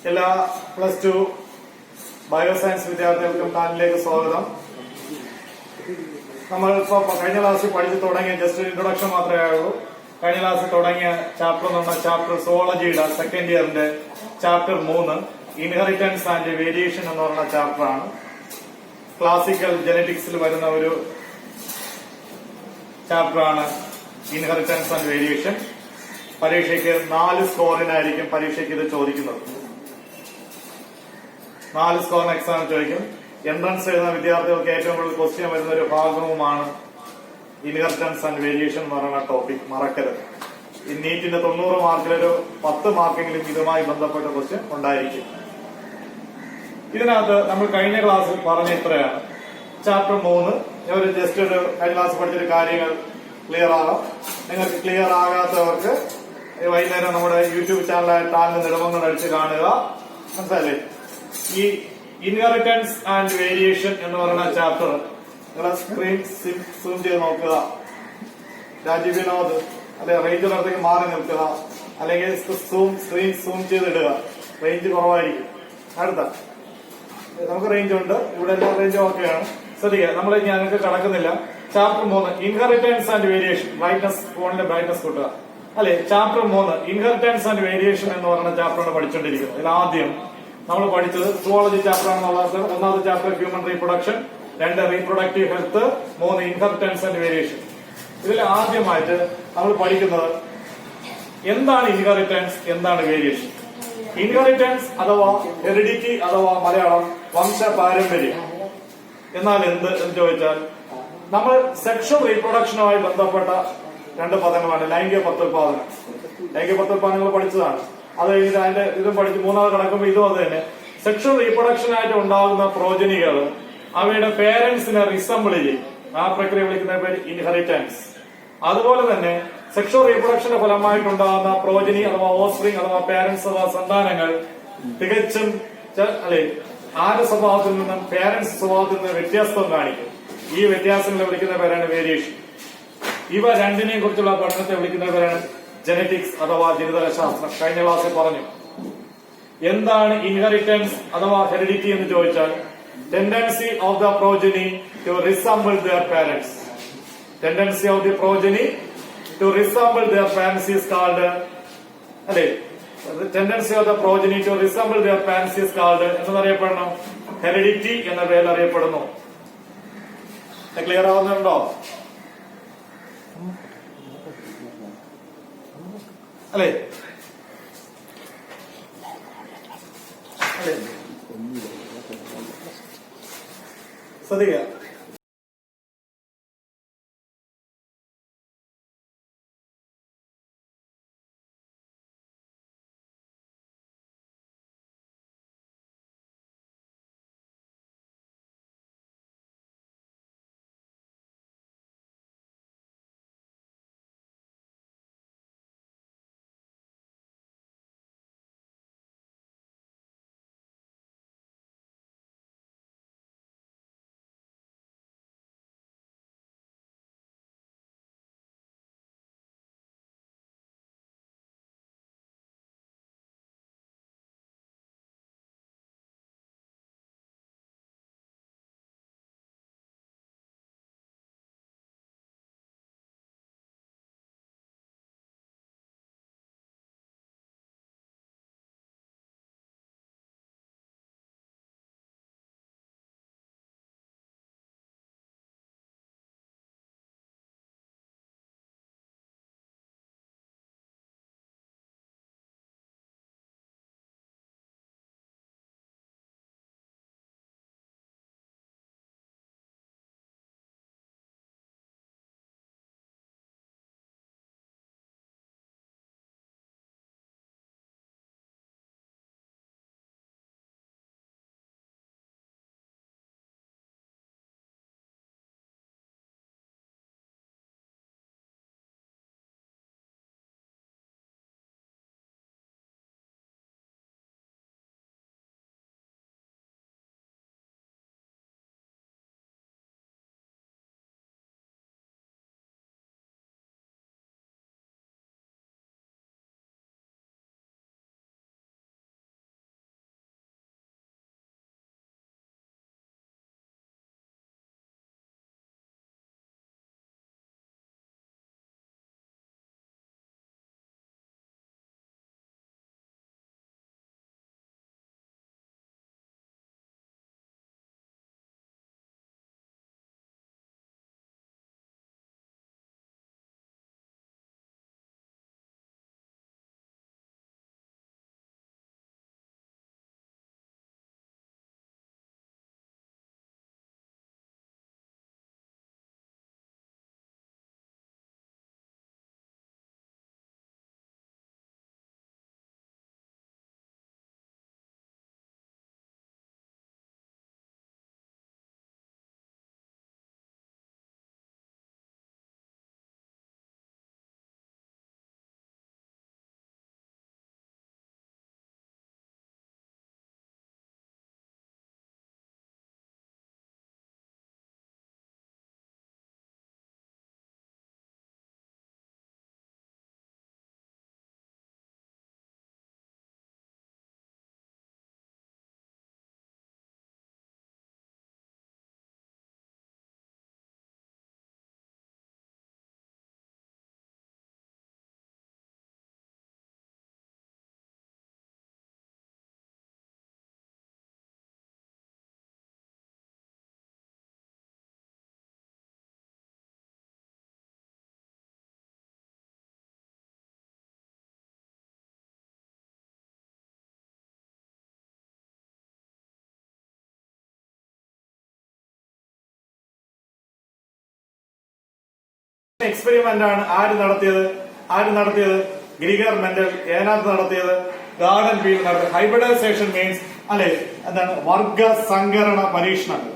എല്ലാ plus two bioscience വിദ്യാർത്ഥികൾക്കും ചാനലിലേക്ക് സ്വാഗതം. നമ്മൾ ഇപ്പൊ കഴിഞ്ഞ ക്ലാസ്സിൽ പഠിച്ചു തുടങ്ങിയ ജസ്റ്റ് ഇൻട്രൊഡക്ഷൻ മാത്രമേ ആയുള്ളൂ. കഴിഞ്ഞ ക്ലാസ്സിൽ തുടങ്ങിയ ചാപ്റ്റർ എന്ന് പറഞ്ഞാൽ ചാപ്റ്റർ സുവോളജിയുടെ സെക്കൻഡ് ഇയറിന്റെ ചാപ്റ്റർ 3 ഇൻഹെറിറ്റൻസ് ആൻഡ് വേരിയേഷൻ എന്ന് പറയുന്ന ചാപ്റ്റർ ആണ്. ക്ലാസിക്കൽ ജനറ്റിക്സിൽ വരുന്ന ഒരു ചാപ്റ്റർ ആണ് ഇൻഹെറിറ്റൻസ് ആൻഡ് വേരിയേഷൻ. പരീക്ഷയ്ക്ക് 4 സ്കോറിനായിരിക്കും പരീക്ഷയ്ക്ക് ഇത് ചോദിക്കുന്നത്. 4 സ്കോറിന് എക്സാം ചോദിക്കും. എൻട്രൻസ് എഴുതുന്ന വിദ്യാർത്ഥികൾക്ക് ഏറ്റവും കൂടുതൽ ക്വസ്റ്റ്യൻ വരുന്ന ഒരു ഭാഗവുമാണ് ഇൻഹെറിറ്റൻസ് ആൻഡ് വേരിയേഷൻ എന്ന് പറയുന്ന ടോപ്പിക്. മറക്കരുത്. ഈ നീറ്റിന്റെ 90 മാർക്കിലൊരു 10 മാർക്കെങ്കിലും ഇതുമായി ബന്ധപ്പെട്ട ക്വസ്റ്റ്യൻ ഉണ്ടായിരിക്കും. ഇതിനകത്ത് നമ്മൾ കഴിഞ്ഞ ക്ലാസ്സിൽ പറഞ്ഞ ഇത്രയാണ്. ചാപ്റ്റർ 3 ഞാൻ ഒരു ജസ്റ്റ് ഒരു കഴിഞ്ഞ ക്ലാസ് പഠിച്ചൊരു കാര്യങ്ങൾ ക്ലിയർ ആകാം. നിങ്ങൾക്ക് ക്ലിയർ ആകാത്തവർക്ക് വൈകുന്നേരം നമ്മുടെ യൂട്യൂബ് ചാനലായ താലിന് നെടുമങ്ങൾ അടിച്ച് കാണുക. മനസ്സിലല്ലേ? ഈ ഇൻഹെറിറ്റൻസ് ആൻഡ് വേരിയേഷൻ എന്ന് പറയുന്ന ചാപ്റ്റർ നിങ്ങളെ സ്ക്രീൻ സൂം ചെയ്ത് നോക്കുക. രാജീവ് വിനോദ് അല്ലെ റേഞ്ചിനടുത്തേക്ക് മാറി നിൽക്കുക, അല്ലെങ്കിൽ സ്ക്രീൻ സൂം ചെയ്തിടുക. റേഞ്ച് കുറവായിരിക്കും. അടുത്ത നമുക്ക് റേഞ്ച് ഉണ്ട്, ഇവിടെ എല്ലാ റേഞ്ചും ഓക്കെയാണ്. ശ്രദ്ധിക്കുക, നമ്മൾ ഞങ്ങൾക്ക് കടക്കുന്നില്ല. Chapter 3 inheritance and variation. Brightness, ഫോണിന്റെ ബ്രൈറ്റ്നസ് കൂട്ടുക. അല്ലെ, ചാപ്റ്റർ 3 ഇൻഹെറിറ്റൻസ് ആൻഡ് വേരിയേഷൻ എന്ന് പറയുന്ന ചാപ്റ്ററാണ് പഠിച്ചുകൊണ്ടിരിക്കുന്നത്. ഇതിൽ ആദ്യം നമ്മൾ പഠിച്ചത് സുവോളജി ചാപ്റ്റർ ആണെന്നുള്ളത്. ഒന്നാമത്തെ chapter human reproduction, 2 reproductive health, 3 inheritance and variation. ഇതിൽ ആദ്യമായിട്ട് നമ്മൾ പഠിക്കുന്നത് എന്താണ് ഇൻഹെറിറ്റൻസ്, എന്താണ് വേരിയേഷൻ. ഇൻഹെറിറ്റൻസ് അഥവാ ഹെറിഡിറ്റി അഥവാ മലയാളം വംശ പാരമ്പര്യം എന്നാൽ എന്ത് എന്ന് ചോദിച്ചാൽ, നമ്മൾ സെക്ഷൽ റീപ്രൊഡക്ഷനുമായി ബന്ധപ്പെട്ട 2 പദങ്ങളാണ്. ലൈംഗിക പ്രത്യുത്പാദനം. ലൈംഗിക പ്രത്യുത്പാദനങ്ങൾ പഠിച്ചതാണ്. അത് കഴിഞ്ഞിട്ട് അതിന്റെ ഇതും പഠിച്ച് മൂന്നാമത് കടക്കുമ്പോൾ ഇതും അത് തന്നെ. സെക്ഷൽ റീപ്രൊഡക്ഷനായിട്ട് ഉണ്ടാകുന്ന പ്രോജനികൾ അവയുടെ പേരന്റ്സിനെ റിസംബിൾ ചെയ്യും. ആ പ്രക്രിയ വിളിക്കുന്ന പേര് ഇൻഹെറിറ്റൻസ്. അതുപോലെ തന്നെ സെക്ഷൽ റീപ്രൊഡക്ഷന്റെ ഫലമായിട്ടുണ്ടാകുന്ന പ്രോജനി അഥവാ ഓസ്പ്രിങ് അഥവാ പേരന്റ്സ് അഥവാ സന്താനങ്ങൾ തികച്ചും അല്ലെ ആരുടെ സ്വഭാവത്തിൽ നിന്നും പേരന്റ്സ് സ്വഭാവത്തിൽ നിന്ന് വ്യത്യാസം കാണിക്കും. ഈ വ്യത്യാസങ്ങളെ വിളിക്കുന്ന പേരാണ് വേരിയേഷൻ. ഇവ രണ്ടിനെയും കുറിച്ചുള്ള പഠനത്തെ വിളിക്കുന്ന പേരാണ് ജനറ്റിക്സ് അഥവാ ജനിതക ശാസ്ത്രം. കഴിഞ്ഞ ക്ലാസ്സിൽ പറഞ്ഞു. എന്താണ് ഇൻഹെറിറ്റൻസ് അഥവാ ഹെറിഡിറ്റി എന്ന് ചോദിച്ചാൽ, tendency of the progeny to resemble their parents. Tendency of the progeny to resemble their parents is called, അല്ലെ, tendency of the progeny to resemble their parents is called എന്നറിയപ്പെടണം ഹെറിഡിറ്റി എന്ന പേരിൽ അറിയപ്പെടുന്നു. Clear ആവുന്നുണ്ടോ? അല്ലെ, ശ്രദ്ധിക്കുക. എക്സ്പെരിമെന്റ് ആണ് ആര് നടത്തിയത് ഗ്രിഗർ മെന്റൽ. ഏതിനകത്ത് നടത്തിയത്? ഗാർഡൻ ബിയിൽ നടത്തിയത്. ഹൈബ്രിഡൈസേഷൻ മീൻസ് അല്ലെ എന്താണ്? വർഗ സങ്കരണ പരീക്ഷണങ്ങൾ.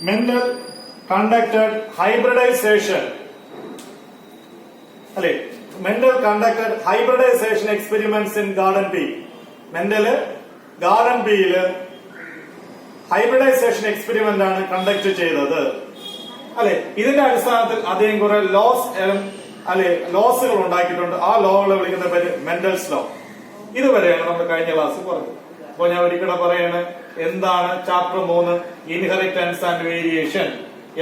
മെന്റൽ കണ്ടക്ടഡ് ഹൈബ്രിഡൈസേഷൻ അല്ലെ Mendel conducted hybridization experiments in garden pea. Mendel garden ബിയില് ഹൈബ്രിഡൈസേഷൻ എക്സ്പെരിമെന്റ് ആണ് കണ്ടക്ട് ചെയ്തത് അല്ലെ. ഇതിന്റെ അടിസ്ഥാനത്തിൽ അദ്ദേഹം കുറെ ലോസുകൾ ഉണ്ടാക്കിയിട്ടുണ്ട്. ആ ലോകളെ വിളിക്കുന്ന പേര് മെന്റൽസ് ലോ. ഇതുവരെയാണ് നമ്മൾ കഴിഞ്ഞ ക്ലാസ് പറഞ്ഞത്. അപ്പൊ ഞാൻ ഒരിക്കലും പറയാണ്, എന്താണ് ചാപ്റ്റർ 3 ഇൻഹെറിറ്റൻസ് ആൻഡ് വേരിയേഷൻ.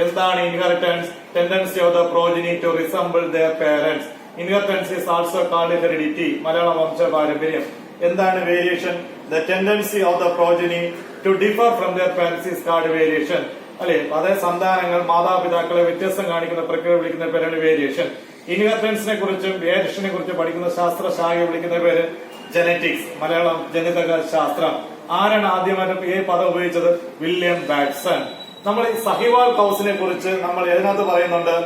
എന്താണ് inheritance? Tendency of the progeny to resemble their parents. Inheritance is also called heredity, മലയാള വംശ പാരമ്പര്യം. എന്താണ് variation? The tendency of the progeny to differ from their parents is called variation അല്ലെ. അതേ സന്താനങ്ങൾ മാതാപിതാക്കളെ വ്യത്യസ്തം കാണിക്കുന്ന പ്രക്രിയ വിളിക്കുന്ന പേരാണ് വേരിയേഷൻ. ഇൻഹെറിറ്റൻസിനെ കുറിച്ചും വേരിയേഷനെ കുറിച്ചും പഠിക്കുന്ന ശാസ്ത്രശാഖയെ വിളിക്കുന്ന പേര് ജനറ്റിക്സ്, മലയാളം ജനിതക ശാസ്ത്രം. ആരാണ് ആദ്യമായിട്ട് ഈ പദം ഉപയോഗിച്ചത്? William Batson. നമ്മൾ ഈ സഹിവാൾ കൗസിനെ കുറിച്ച് നമ്മൾ ഇതിനകത്ത് പറയുന്നുണ്ട്.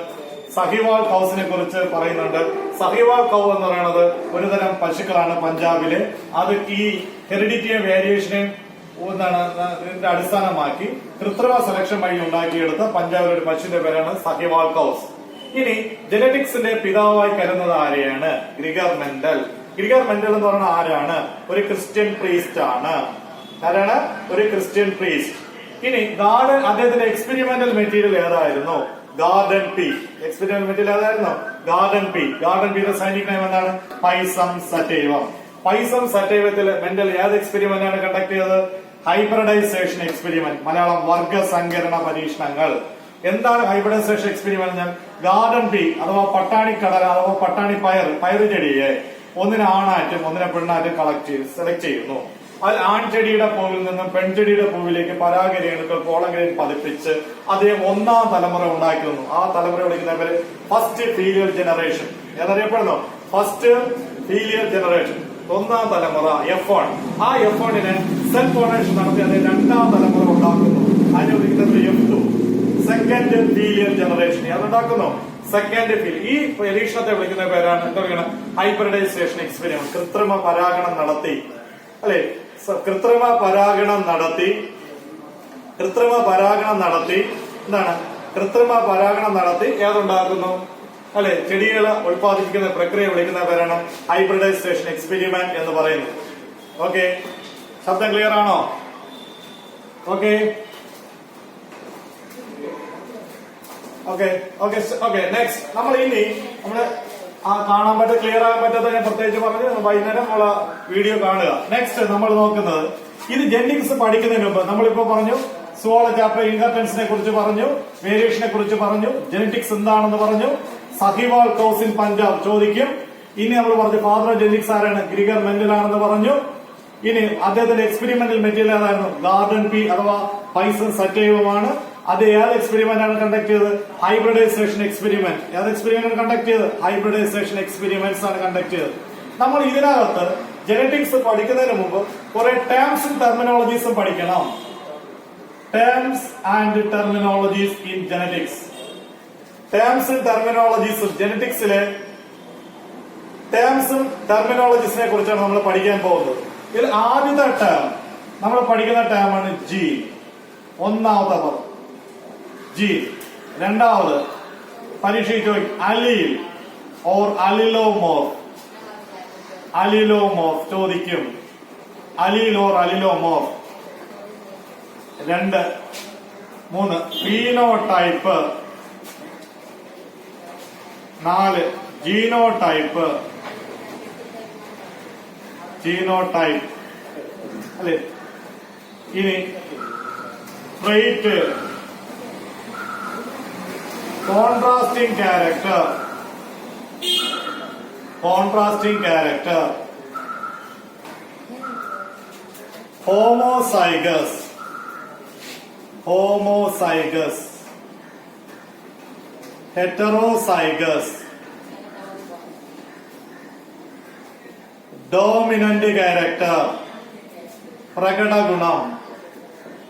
സഹിവാൾ കൗസിനെ കുറിച്ച് പറയുന്നുണ്ട്. സഹിവാൾ കൗ എന്ന് പറയുന്നത് ഒരു തരം പശുക്കളാണ് പഞ്ചാബില്. അത് ഈ ഹെറിഡിറ്റിയെ വേരിയേഷനെ ഇതിന്റെ അടിസ്ഥാനമാക്കി കൃത്രിമ സെലക്ഷൻ വഴി ഉണ്ടാക്കിയെടുത്ത പഞ്ചാബിലെ ഒരു പശുവിന്റെ പേരാണ് സഹിവാൾ കൗസ്. ഇനി ജനറ്റിക്സിന്റെ പിതാവായി കരുതുന്നത് ആരെയാണ്? Gregor mental. ഗ്രിഗർ മെന്റൽ എന്ന് പറയുന്നത് ആരാണ്? ഒരു ക്രിസ്ത്യൻ പ്രീസ്റ്റ് ആണ്. ആരാണ്? ഒരു ക്രിസ്ത്യൻ പ്രീസ്റ്റ്. ഇനി അദ്ദേഹത്തിന്റെ എക്സ്പെരിമെന്റൽ മെറ്റീരിയൽ ഏതായിരുന്നു? Garden P. എക്സ്പെരിമെന്റൽ മെറ്റീരിയൽ ഏതായിരുന്നു? Garden P. ഗാർഡൻ പിയുടെ സൈനിക് നെയിം എന്താണ്? പൈസം സറ്റൈവം. പൈസം സറ്റൈവത്തിൽ മെന്റൽ ഏത് എക്സ്പെരിമെന്റ് ആണ് കണ്ടക്ട് ചെയ്തത്? ഹൈബ്രിഡൈസേഷൻ എക്സ്പെരിമെന്റ്, മലയാളം വർഗസങ്കരണ പരീക്ഷണങ്ങൾ. എന്താണ് ഹൈബ്രിഡൈസേഷൻ എക്സ്പെരിമെന്റ്? ഗാർഡൻ പി അഥവാ പട്ടാണിക്കടല അഥവാ പട്ടാണി പയറ് ചെടിയെ ഒന്നിനെ ആണാറ്റും ഒന്നിനെ പെണ്ണാറ്റും സെലക്ട് ചെയ്യുന്നു. അതിൽ ആൺചെടിയുടെ പൂവിൽ നിന്നും പെൺചെടിയുടെ പൂവിലേക്ക് പരാഗരേണുക്കൾ പോളഗ്രേൻ പതിപ്പിച്ച് അദ്ദേഹം 1ാം തലമുറ ഉണ്ടാക്കുന്നു. ആ തലമുറ വിളിക്കുന്ന പേര് ഫസ്റ്റ് ഫീലിയർ ജനറേഷൻ. ഏതറിയപ്പെടുന്നു? ഫസ്റ്റ് ഫീലിയർ ജനറേഷൻ, 1ാം തലമുറ F1. ആ F1നെ സെൽഫ് ഓണേഷൻ നടത്തി അദ്ദേഹം 2ാം തലമുറ ഉണ്ടാക്കുന്നു. അതിനെ വിളിക്കുന്നത് F2, സെക്കൻഡ് ഫീലിയർ ജനറേഷൻ. അതുണ്ടാക്കുന്നു സെക്കൻഡ് ഫീൽ. ഈ പരീക്ഷണത്തെ വിളിക്കുന്ന പേരാണ് എന്താ വിളിക്കണം? Hybridization experiment. കൃത്രിമ പരാഗണം നടത്തി അല്ലെ. കൃത്രിമ പരാഗണം നടത്തി എന്താണ്? കൃത്രിമ പരാഗണം നടത്തി ഏതുണ്ടാക്കുന്നു അല്ലെ? ചെടികളെ ഉത്പാദിപ്പിക്കുന്ന പ്രക്രിയ വിളിക്കുന്ന പേരാണ് ഹൈബ്രിഡൈസേഷൻ എക്സ്പെരിമെന്റ് എന്ന് പറയുന്നത്. ഓക്കെ, ശബ്ദം ക്ലിയർ ആണോ? ഓക്കെ നെക്സ്റ്റ് നമ്മൾ കാണാൻ പറ്റും, ക്ലിയർ ആകാൻ പറ്റാത്ത ഞാൻ പ്രത്യേകിച്ച് പറഞ്ഞ് വൈകുന്നേരം ഉള്ള വീഡിയോ കാണുക. നെക്സ്റ്റ് നമ്മൾ നോക്കുന്നത് ഇത് ജെനറ്റിക്സ് പഠിക്കുന്നതിന് മുമ്പ് നമ്മളിപ്പോ പറഞ്ഞു സുവോളജി ചാപ്റ്റർ ഇൻഹെറിറ്റൻസിനെ കുറിച്ച് പറഞ്ഞു, വേരിയേഷനെ കുറിച്ച് പറഞ്ഞു, ജെനറ്റിക്സ് എന്താണെന്ന് പറഞ്ഞു. സഹിവാൾ കൗസ് ഇൻ പഞ്ചാബ് ചോദിക്കും. ഇനി നമ്മൾ പറഞ്ഞു ഫാദർ ഓഫ് ജെനറ്റിക്സ് ആരാണ്? ഗ്രിഗർ മെന്റൽ ആണെന്ന് പറഞ്ഞു. ഇനി അദ്ദേഹത്തിന്റെ എക്സ്പെരിമെന്റൽ മെറ്റീരിയൽ ഏതായിരുന്നു? ഗാർഡൻ പി അഥവാ പൈസൺ സറ്റൈവമാണ്. അത് ഏത് എക്സ്പെരിമെന്റ് ആണ് കണ്ടക്ട് ചെയ്തത്? Hybridisation experiment. ഏത് എക്സ്പെരിമെന്റ് കണ്ടക്ട് ചെയ്തത്? ഹൈബ്രിഡൈസേഷൻ എക്സ്പെരിമെന്റ്സ് ആണ് കണ്ടക്ട് ചെയ്തത്. നമ്മൾ ഇതിനകത്ത് ജെനറ്റിക്സ് പഠിക്കുന്നതിന് മുമ്പ് കുറെ ടേംസും ടെർമിനോളജീസും പഠിക്കണം. Terms and terminologies in genetics. ടേംസും ടെർമിനോളജീസും ജെനറ്റിക്സിലെ ടേംസും ടെർമിനോളജീസിനെ കുറിച്ചാണ് നമ്മൾ പഠിക്കാൻ പോകുന്നത്. ഇതിൽ ആദ്യത്തെ ടേം നമ്മൾ പഠിക്കുന്ന ടേമാണ് ജി. 1ാമത്തെ പദം ജി. 2ാമത് പരീക്ഷയ്ക്ക് ചോദിക്കും അലീൽ ഓർ അലിലോമോർഫ്. അലിലോമോർഫ് ചോദിക്കും. Allele or allelomorph. 2, 3 phenotype. 4 genotype. Genotype അല്ലെ. ഇനി trait, contrasting character. Contrasting character. Homozygous. Homozygous. Heterozygous. Dominant character. പ്രകട ഗുണം,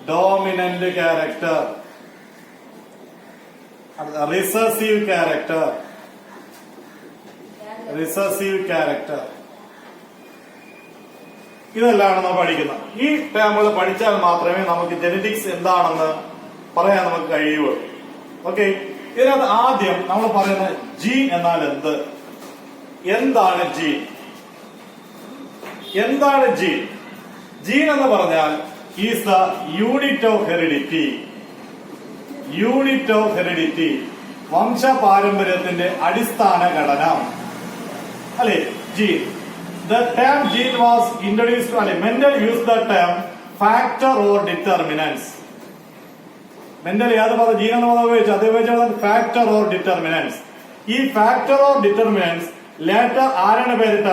ഡോമിനന്റ് ക്യാരക്ടർ, റിസസീവ് ക്യാരക്ടർ, ഇതെല്ലാം നമ്മൾ പഠിക്കുന്നത്. ഈ ടേമുകൾ പഠിച്ചാൽ മാത്രമേ നമുക്ക് ജെനറ്റിക്സ് എന്താണെന്ന് പറയാൻ നമുക്ക് കഴിയുള്ളൂ. ഓക്കെ, ഇതിനകത്ത് ആദ്യം നമ്മൾ പറയുന്ന ജീൻ എന്നാൽ എന്ത്? എന്താണ് ജീൻ? എന്താണ് ജീൻ? ജീൻ എന്ന് പറഞ്ഞാൽ is the unit of heredity. Unit of heredity, വംശപാരമ്പര്യത്തിന്റെ അടിസ്ഥാന ഘടന അല്ലെ gene. The term gene was introduced to Mendel used the term factor or determinants. Mendel ഏത് പദം ജീൻ എന്ന പദം ഉപയോഗിച്ചു? അത് ഉപയോഗിച്ചത് ഫാക്ടർ ഓർ ഡിറ്റർമിനൻസ്. ഈ ഫാക്ടർ ഓർ ഡിറ്റർമിനൻസ് ലേറ്റർ ആരാണ് പേരിട്ട?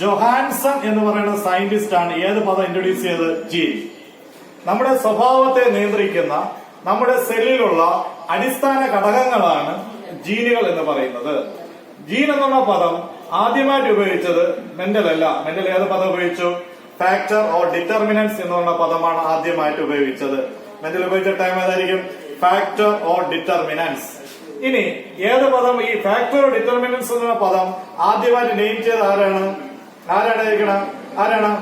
ജൊഹാൻസൺ എന്ന് പറയുന്ന സയന്റിസ്റ്റ് ആണ് ഏത് പദം ഇൻട്രൊഡ്യൂസ് ചെയ്തത്? ജീൻ. നമ്മുടെ സ്വഭാവത്തെ നിയന്ത്രിക്കുന്ന നമ്മുടെ സെല്ലിലുള്ള അടിസ്ഥാന ഘടകങ്ങളാണ് ജീനുകൾ എന്ന് പറയുന്നത്. ജീൻ എന്നുള്ള പദം ആദ്യമായിട്ട് ഉപയോഗിച്ചത് മെന്റൽ അല്ല. മെന്റൽ ഏത് പദം ഉപയോഗിച്ചു? ഫാക്ടർ ഓർ ഡിറ്റർമിനൻസ് എന്ന് പറഞ്ഞ പദമാണ് ആദ്യമായിട്ട് ഉപയോഗിച്ചത്. മെന്റൽ ഉപയോഗിച്ച ടൈം ഏതായിരിക്കും? Factor or determinants. ഇനി ഏത് പദം? ഈ ഫാക്ടർ ഓർ ഡിറ്റർമിനൻസ് എന്ന പദം ആദ്യമായിട്ട് നെയിം ചെയ്ത് ആരാണ്? ആരാണ്?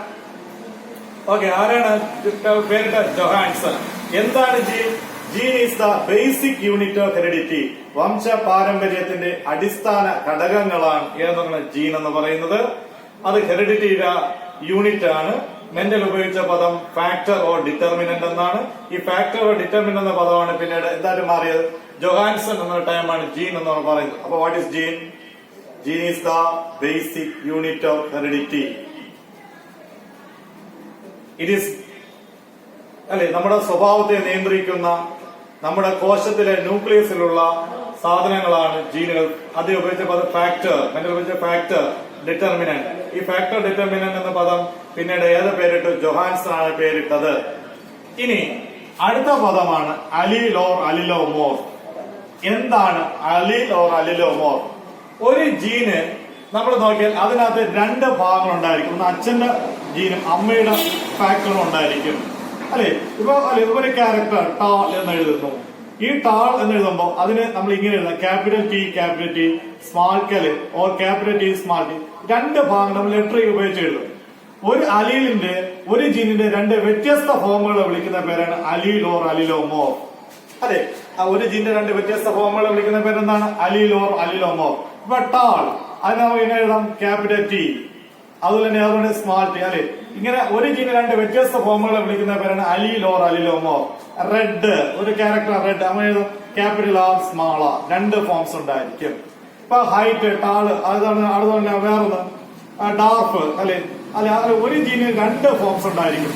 ഓക്കെ, ആരാണ് പേരിട്ട? ജൊഹാൻസൺ. എന്താണ് gene? Gene is the basic unit of heredity. വംശ പാരമ്പര്യത്തിന്റെ അടിസ്ഥാന ഘടകങ്ങളാണ് ഏതാണ് ജീൻ എന്ന് പറയുന്നത്. അത് ഹെറിഡിറ്റിയുടെ യൂണിറ്റ് ആണ്. മെന്റൽ ഉപയോഗിച്ച പദം ഫാക്ടർ ഓർ ഡിറ്റർമിനന്റ് എന്നാണ്. ഈ ഫാക്ടർ ഓർ ഡിറ്റർമിനന്റ് എന്ന പദമാണ് പിന്നീട് എന്തായിട്ട് മാറിയത്? ജൊഹാൻസൺ എന്ന ടൈമാണ് ജീൻ എന്ന് പറയുന്നത്. അപ്പൊ what is gene? Gene is the basic unit of heredity. It is അല്ലെ നമ്മുടെ സ്വഭാവത്തെ നിയന്ത്രിക്കുന്ന നമ്മുടെ കോശത്തിലെ ന്യൂക്ലിയസിലുള്ള സാധനങ്ങളാണ് ജീനുകൾ. അത് ഉപയോഗിച്ച പദം ഫാക്ടർ. മെന്റൽ ഉപയോഗിച്ച ഫാക്ടർ, ഡിറ്റർമിനന്റ്. ഈ ഫാക്ടർ ഡിറ്റർമിനന്റ് എന്ന പദം പിന്നീട് ഏത് പേരിട്ടു? ജൊഹാൻസൺ ആണ് പേരിട്ടത്. ഇനി അടുത്ത പദമാണ് അലീൽ ഓർ അലിലോമോർഫ്. എന്താണ് അലീൽ ഓർ അലിലോമോർഫ്? ഒരു ജീന് നമ്മൾ നോക്കിയാൽ അതിനകത്ത് രണ്ട് ഭാഗങ്ങൾ ഉണ്ടായിരിക്കും. ഒന്ന് അച്ഛന്റെ ജീനും അമ്മയുടെ ഫാക്ടറും ഉണ്ടായിരിക്കും അല്ലെ. ഒരു ക്യാരക്ടർ ടാൾ എന്ന് എഴുതുന്നു. ഈ ടാൾ എന്ന് എഴുതുമ്പോൾ അതിന് നമ്മൾ ഇങ്ങനെ എഴുതാം: ക്യാപിറ്റൽ ടി, സ്മാൾ കെല് or capital T, small T. രണ്ട് ഭാഗം നമ്മൾ ലെറ്റർ ഉപയോഗിച്ച് എഴുതും. ഒരു അലീലിന്റെ, ഒരു ജീനിന്റെ രണ്ട് വ്യത്യസ്ത ഫോമുകളെ വിളിക്കുന്ന പേരാണ് അലീൽ ഓർ അലിലോമോർഫ്. അതെ, ഒരു ജീനിന്റെ രണ്ട് വ്യത്യസ്ത ഫോമുകളെ വിളിക്കുന്ന പേരെന്താണ്? Allele or allelomorph. ഇപ്പൊ ടാൾ, അതിന് നമുക്ക് ഇങ്ങനെ എഴുതാം ക്യാപിറ്റൽ ടി, അതുപോലെ തന്നെ അതുകൊണ്ട് സ്മാൾ ടി അല്ലെ. ഇങ്ങനെ ഒരു ജീന് രണ്ട് വ്യത്യസ്ത ഫോമുകളെ വിളിക്കുന്ന പേരാണ് അലീൽ ഓർ അലിലോമോർഫ്. റെഡ്, ഒരു ക്യാരക്ടർ റെഡ്, നമ്മൾ എഴുതും ക്യാപിറ്റൽ ആർ, സ്മാൾ ആർ. രണ്ട് ഫോംസ് ഉണ്ടായിരിക്കും. ഇപ്പൊ ഹൈറ്റ്, ടാള്, അതുപോലെ വേറൊന്ന് ഡാർഫ് അല്ലെ. ഒരു ജീന് രണ്ട് ഫോംസ് ഉണ്ടായിരിക്കും.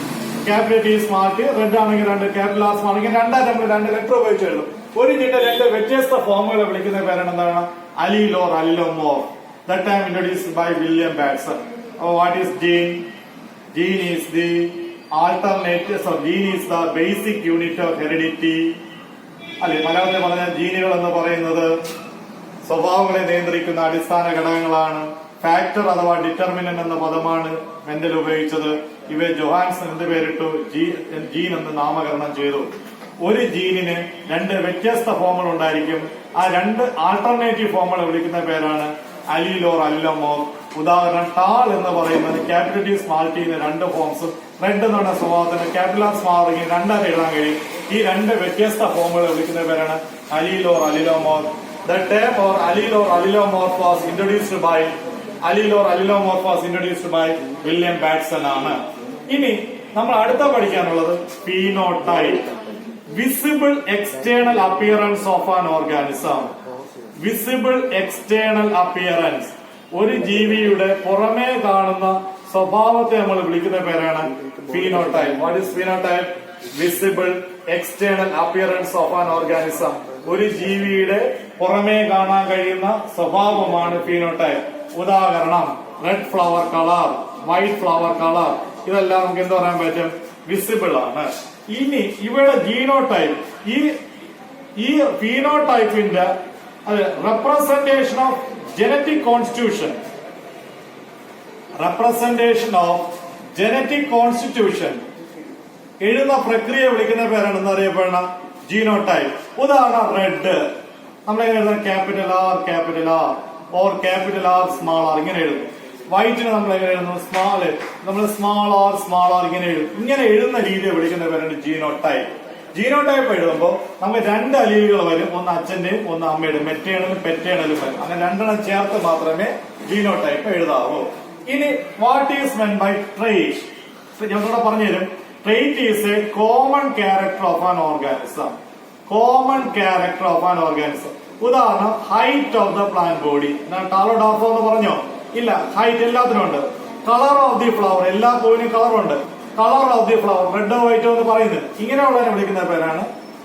Capital T, small T. Red ആണെങ്കിൽ രണ്ട്, ക്യാപിറ്റൽ ആർ, സ്മാൾ. ഇങ്ങനെ രണ്ടായിട്ട് നമ്മൾ രണ്ട് ലെറ്റർ ഉപയോഗിച്ച് എഴുതും. ഒരു ജീന്റെ രണ്ട് വ്യത്യസ്ത ഫോമുകളെ വിളിക്കുന്ന പേരാണ് എന്താണ്? Allele or allelomorph. That time introduced by William Batson. What is gene? Gene is the alternative. So gene is the basic unit of heredity. അല്ലെ, മലയാളത്തിൽ പറഞ്ഞ ജീനുകൾ എന്ന് പറയുന്നത് സ്വഭാവങ്ങളെ നിയന്ത്രിക്കുന്ന അടിസ്ഥാന ഘടകങ്ങളാണ്. ഫാക്ടർ അഥവാ ഡിറ്റർമിനന്റ് എന്ന പദമാണ് മെന്റൽ ഉപയോഗിച്ചത്. ഇവയെ ജൊഹാൻസൺ എന്ത് പേരിട്ടു? ജീൻ എന്ന് നാമകരണം ചെയ്തു. ഒരു ജീനിന് രണ്ട് വ്യത്യസ്ത ഫോമുകൾ ഉണ്ടായിരിക്കും. ആ രണ്ട് ആൾട്ടർനേറ്റീവ് ഫോമുകളെ വിളിക്കുന്ന പേരാണ് അലീൽ ഓർ അലിലോമോർഫ്. ഉദാഹരണം ടാൾ എന്ന് പറയുന്നത് ക്യാപിറ്റൽ ടി, സ്മാൾ ടി രണ്ട് ഫോംസും, റെഡ് എന്ന് പറഞ്ഞ സ്വഭാവത്തിന് ക്യാപിറ്റൽ ആർ, സ്മാൾ ഇങ്ങനെ രണ്ടായിട്ട് എഴുതാൻ കഴിയും. ഈ രണ്ട് വ്യത്യസ്ത ഫോമുകളെ വിളിക്കുന്ന പേരാണ് allele or allelomorph. The term or allele or allelomorph was introduced by William Bateson ആണ്. ഇനി നമ്മൾ അടുത്ത പഠിക്കാനുള്ളത് phenotype. Visible external appearance of an organism. Visible external appearance, ഒരു ജീവിയുടെ പുറമേ കാണുന്ന സ്വഭാവത്തെ നമ്മൾ വിളിക്കുന്ന പേരാണ് phenotype. What is phenotype? Visible external appearance of an organism. ഒരു ജീവിയുടെ പുറമേ കാണാൻ കഴിയുന്ന സ്വഭാവമാണ് ഫീനോടൈപ്പ്. ഉദാഹരണം red flower colour, white flower colour, ഇതെല്ലാം നമുക്ക് എന്ത് പറയാൻ പറ്റും? വിസിബിൾ ആണ്. ഇനി ഇവിടെ ജീനോടൈപ്പ്, ഈ ഫീനോടൈപ്പിന്റെ representation of genetic constitution. എഴുതുന്ന പ്രക്രിയ വിളിക്കുന്ന പേരാണ് എന്നറിയപ്പെടുന്ന ജീനോടൈപ്പ്. ഉദാഹരണം റെഡ്, നമ്മളെങ്ങനെ എഴുതാം? Capital R or capital R small R ഇങ്ങനെ എഴുതും. വൈറ്റിന് നമ്മൾ എങ്ങനെ എഴുതുന്നു? സ്മാൾ ആർ ഇങ്ങനെ എഴുതും. ഇങ്ങനെ എഴുതുന്ന രീതിയെ വിളിക്കുന്ന പേരാണ് ജീനോടൈപ്പ്. ജീനോടൈപ്പ് എഴുതുമ്പോൾ നമുക്ക് രണ്ട് അലീലുകൾ വരും, ഒന്ന് അച്ഛന്റെയും ഒന്ന് അമ്മയുടെയും, മെറ്റേണലും പെറ്റേണലും വരും. അങ്ങനെ രണ്ടെണ്ണം ചേർത്ത് മാത്രമേ ജീനോടൈപ്പ് എഴുതാവൂ. ഇനി what is meant by trait? ഞങ്ങളോട് പറഞ്ഞു തരും. Trait is a common character of an organism. ഉദാഹരണം height of the plant body. ടാലോ ഡാഫോ എന്ന് പറഞ്ഞോ? ഇല്ല, ഹൈറ്റ് എല്ലാത്തിനും ഉണ്ട്. കളർ ഓഫ് ദി ഫ്ലവർ, എല്ലാ പൂവിനും കളറുണ്ട്. കളർ ഓഫ് ദി ഫ്ലവർ, റെഡോ വൈറ്റോ എന്ന് പറയുന്നത്. ഇങ്ങനെയുള്ളതിനെ വിളിക്കുന്ന പേരാണ്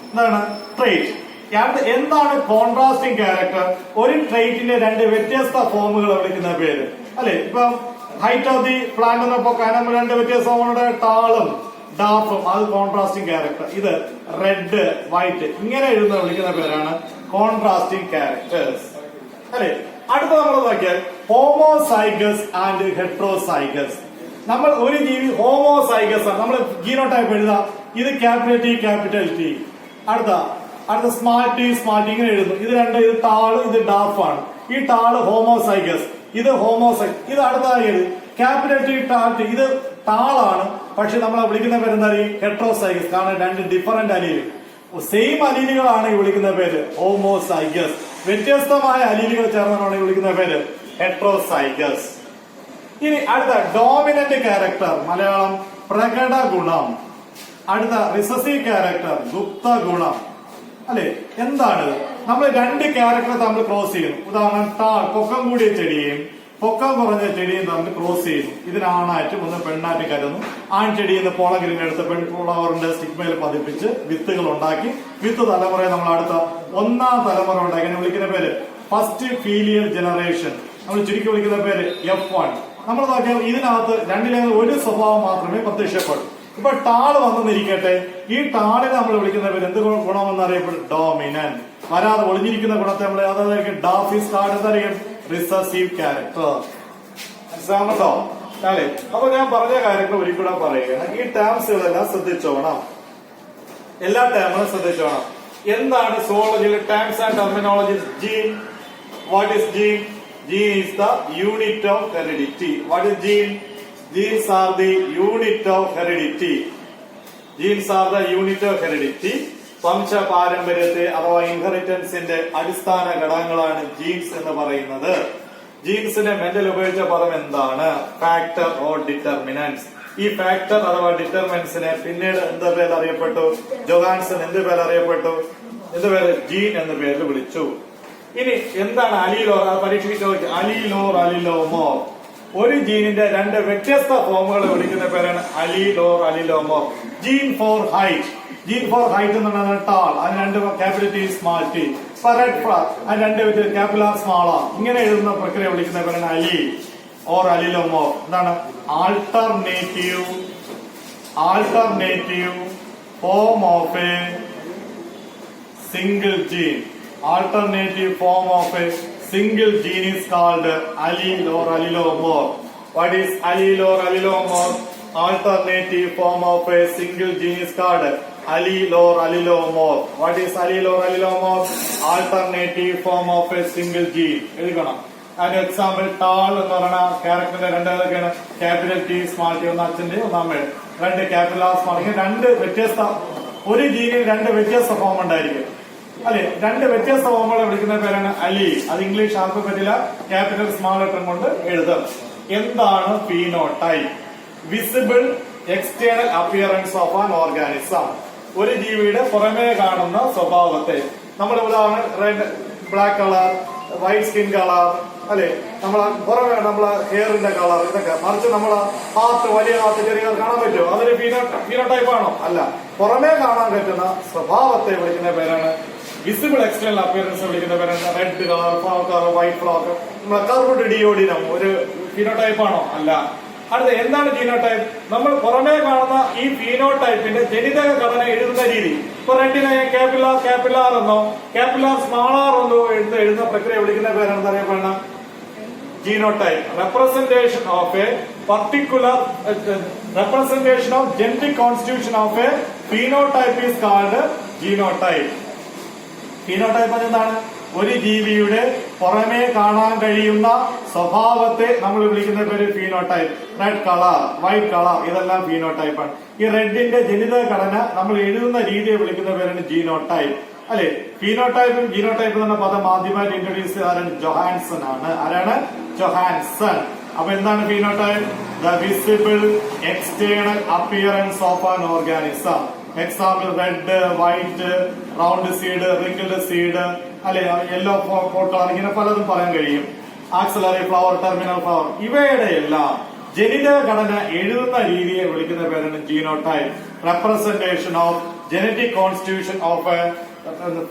എന്താണ്? ട്രേറ്റ്. എന്താണ് കോൺട്രാസ്റ്റിംഗ് ക്യാരക്ടർ? ഒരു ട്രേറ്റിന്റെ രണ്ട് വ്യത്യസ്ത ഫോമുകൾ വിളിക്കുന്ന പേര് അല്ലെ. ഇപ്പൊ ഹൈറ്റ് ഓഫ് ദി പ്ലാന്റ് എന്നപ്പോ കാരണം രണ്ട് വ്യത്യസ്ത ഫോമുകളുടെ ടാളും ഡാഫും, അത് കോൺട്രാസ്റ്റിംഗ് ക്യാരക്ടർ. ഇത് റെഡ് വൈറ്റ് ഇങ്ങനെ എഴുതുന്ന വിളിക്കുന്ന പേരാണ് കോൺട്രാസ്റ്റിംഗ് ക്യാരക്ടേഴ്സ് അല്ലെ. അടുത്ത നമ്മൾ നോക്കിയാൽ ഹോമോസൈഗസ് ആൻഡ് ഹെട്രോസൈഗസ്. നമ്മൾ ഒരു ജീവി ഹോമോസൈഗസ് ആണ്. നമ്മൾ ജീനോടൈപ്പ് എഴുതാം. ഇത് ക്യാപിറ്റൽ ടി. അടുത്ത സ്മാൾ ടി ഇങ്ങനെ എഴുതുന്നു. ഇത് ഇത് ടാള്, ഇത് ഡാഫാണ്. ഈ ടാള് ഹോമോസൈഗസ്, ഇത് ഇത് അടുത്തതായി ക്യാപിറ്റൽ ടി ടാൾ ടി, ഇത് ടാളാണ്. പക്ഷെ നമ്മളെ വിളിക്കുന്ന പേരെന്താ? ഹെട്രോസൈഗസ്. കാരണം രണ്ട് ഡിഫറന്റ് അലീല്, സെയിം അലീലുകളാണ് ഈ വിളിക്കുന്ന പേര് ഹോമോസൈഗസ്. വ്യത്യസ്തമായ അലീലുകൾ ചേർന്നാണ് ഈ വിളിക്കുന്ന പേര് ഹെട്രോസൈഗസ്. ഇനി അടുത്ത ഡോമിനന്റ് ക്യാരക്ടർ, മലയാളം പ്രകട ഗുണം. അടുത്ത റിസസീവ് ക്യാരക്ടർ, ഗുപ്ത ഗുണം അല്ലെ. എന്താണ്? നമ്മൾ രണ്ട് ക്യാരക്ടർ തമ്മിൽ ക്രോസ് ചെയ്യുന്നു. ഉദാഹരണം പൊക്കം കൂടിയ ചെടിയും പൊക്കം കുറഞ്ഞ ചെടിയും തമ്മിൽ ക്രോസ് ചെയ്യുന്നു. ഇതിനാണായിട്ടും ഒന്ന് പെണ്ണായിട്ട് കരുതുന്നു. ആൺചെടിയിൽ നിന്ന് പോളഗ്രീനെടുത്ത് പെൺഫ്ലവറിന്റെ സ്റ്റിഗ്മയിൽ പതിപ്പിച്ച് വിത്തുകൾ ഉണ്ടാക്കി വിത്ത് തലമുറയെ നമ്മൾ അടുത്ത ഒന്നാം തലമുറ ഉണ്ടാക്കി. അങ്ങനെ വിളിക്കുന്ന പേര് ഫസ്റ്റ് ഫീലിയൽ ജനറേഷൻ. നമ്മൾ ചുരുക്കി വിളിക്കുന്ന പേര് F1. നമ്മൾ നോക്കിയാൽ ഇതിനകത്ത് രണ്ടിലേറെ ഒരു സ്വഭാവം മാത്രമേ പ്രത്യക്ഷപ്പെടൂ. ഇപ്പൊ ടാള് വന്നെന്നിരിക്കട്ടെ, ഈ ടാളിനെ നമ്മൾ വിളിക്കുന്ന പേര് എന്ത് ഗുണമെന്ന് അറിയപ്പെടും? ഡോമിനന്റ്. വരാതെ ഒളിഞ്ഞിരിക്കുന്ന ഗുണത്തെ നമ്മൾ അതായിരിക്കും ഡാഫിസ് കാർഡ് എന്തായിരിക്കും? Recessive character. മനസ്സിലാവുന്നുണ്ടോ അല്ലെ? അപ്പൊ ഞാൻ പറഞ്ഞ കാര്യങ്ങൾ ഒരിക്കലും പറയുകയാണ്. ഈ ടേംസുകളെല്ലാം ശ്രദ്ധിച്ചോണം, എല്ലാ ടേമുകളും ശ്രദ്ധിച്ചോണം. എന്താണ് സുവോളജിയിലെ terms and terminologies? Gene. What is gene? Gene is the unit of heredity. What is gene? Genes are the unit of heredity. വംശപാരമ്പര്യത്തെ അഥവാ ഇൻഹെറിറ്റൻസിന്റെ അടിസ്ഥാന ഘടകങ്ങളാണ് ജീൻസ് എന്ന് പറയുന്നത്. ജീൻസിന്റെ മെന്റൽ ഉപയോഗിച്ച പദം എന്താണ്? Factor or determinants. ഈ ഫാക്ടർ അഥവാ ഡിറ്റർമിനൻസിനെ പിന്നീട് എന്ത് പേര് അറിയപ്പെട്ടു? ജോഹാൻസൺ എന്ത് പേര് അറിയപ്പെട്ടു? ജീൻ എന്ന പേരിൽ വിളിച്ചു. ഇനി എന്താണ് അലീലോർ? പരീക്ഷയ്ക്ക് ചോദിക്കും. അലീലോമോർ. ഒരു ജീനിന്റെ രണ്ട് വ്യത്യസ്ത ഫോമുകളെ വിളിക്കുന്ന പേരാണ് അലീലോമോർ. ജീൻ ഫോർ ഹൈറ്റ് എന്ന് പറഞ്ഞാൽ ടാൾ, അതിന് രണ്ട് capital T small T. Red flower, അതിന് രണ്ട് ക്യാപിറ്റൽ ആർ സ്മാൾ ആർ. ഇങ്ങനെ എഴുതുന്ന പ്രക്രിയ വിളിക്കുന്ന പേരാണ് അലീലോമോർ. എന്താണ്? Alternative form of a single gene. Alternative form of a single gene is called allele or allelomorph. What is allele or allelomorph? Alternative form of a single gene is called allele or allelomorph. What is allele or allelomorph? Alternative form of a single gene. എഴുതിക്കണം. അതിന് example tall എന്ന് പറയുന്ന ക്യാരക്ടറിന്റെ രണ്ട് ഏതൊക്കെയാണ്? Capital T small T, ഒന്ന് അച്ഛന്റെ ഒന്ന് അമ്മയുടെ. രണ്ട് ക്യാപിറ്റൽ ആർ സ്മാൾ. ഇങ്ങനെ രണ്ട് വ്യത്യസ്ത, ഒരു ജീനിൽ രണ്ട് വ്യത്യസ്ത ഫോം ഉണ്ടായിരിക്കും അല്ലെ. രണ്ട് വ്യത്യസ്ത ഫോമുകളെ വിളിക്കുന്ന പേരാണ് അലീൽ. അത് ഇംഗ്ലീഷ് ആൽഫബറ്റിലെ ക്യാപിറ്റൽ സ്മാൾ ലെറ്റർ കൊണ്ട് എഴുതാം. എന്താണ് phenotype? Visible external appearance of an organism. ഒരു ജീവിയുടെ പുറമേ കാണുന്ന സ്വഭാവത്തെ നമ്മൾ ഉദാഹരണം red, black colour, white skin colour അല്ലെ, പുറമേ നമ്മളെ ഹെയറിന്റെ കളർ, ഇതൊക്കെ. മറിച്ച് നമ്മളെ ഹാർട്ട്, വലിയ ഹാർട്ട്, ചെറിയ കാണാൻ പറ്റുമോ? അതൊരു ഫീനോടൈപ്പ് ആണോ? അല്ല. പുറമേ കാണാൻ പറ്റുന്ന സ്വഭാവത്തെ വിളിക്കുന്ന പേരാണ് വിസിബിൾ എക്സ്റ്റേണൽ അപ്പിയറൻസ് വിളിക്കുന്ന പേരാണ് red colour, flower colour, white flower. നമ്മളെ കർവ്ഡ് ഡിയോഡിനം ഒരു ഫീനോടൈപ്പ് ആണോ? അല്ല. അടുത്ത എന്താണ് ജീനോടൈപ്പ്? നമ്മൾ പുറമേ കാണുന്ന ഈ ഫീനോടൈപ്പിന്റെ ജനിതക ഘടന എഴുതുന്ന രീതി. ഇപ്പൊ റെഡിനെ ക്യാപിലാർ എന്നോ ക്യാപിലാർ സ്മാൾ ആർ എന്നോ എഴുതുന്ന പ്രക്രിയ വിളിക്കുന്ന പേരാണ് അറിയപ്പെടുന്ന genotype. Representation of a particular representation of genetic constitution of a phenotype is called genotype. Phenotype എന്താണ്? ഒരു ജീവിയുടെ പുറമേ കാണാൻ കഴിയുന്ന സ്വഭാവത്തെ നമ്മൾ വിളിക്കുന്ന പേര് phenotype. Red colour, white colour, ഇതെല്ലാം ഫീനോടൈപ്പ് ആണ്. ഈ റെഡിന്റെ ജനിതക ഘടന നമ്മൾ എഴുതുന്ന രീതിയെ വിളിക്കുന്ന പേരാണ് ജീനോടൈപ്പ്. അല്ലെ, ഫീനോടൈപ്പും ജീനോടൈപ്പും എന്ന പദം ആദ്യമായിട്ട് ഇൻട്രൊഡ്യൂസ് ചെയ്ത ജൊഹാൻസൺ ആണ്. ആരാണ്? ജൊഹാൻസൺ. അപ്പൊ എന്താണ് phenotype? The visible external appearance of an organism. Example red, white, round seed, wrinkled seed, അല്ലെ, യെല്ലോ പോട്ട് കളർ, ഇങ്ങനെ പലതും പറയാൻ കഴിയും. ആക്സിലറി ഫ്ലവർ, ടെർമിനൽ ഫ്ലവർ, ഇവയുടെ എല്ലാം ജനിതക ഘടന എഴുതുന്ന രീതിയെ വിളിക്കുന്ന പേരാണ് genotype. Representation of genetic constitution of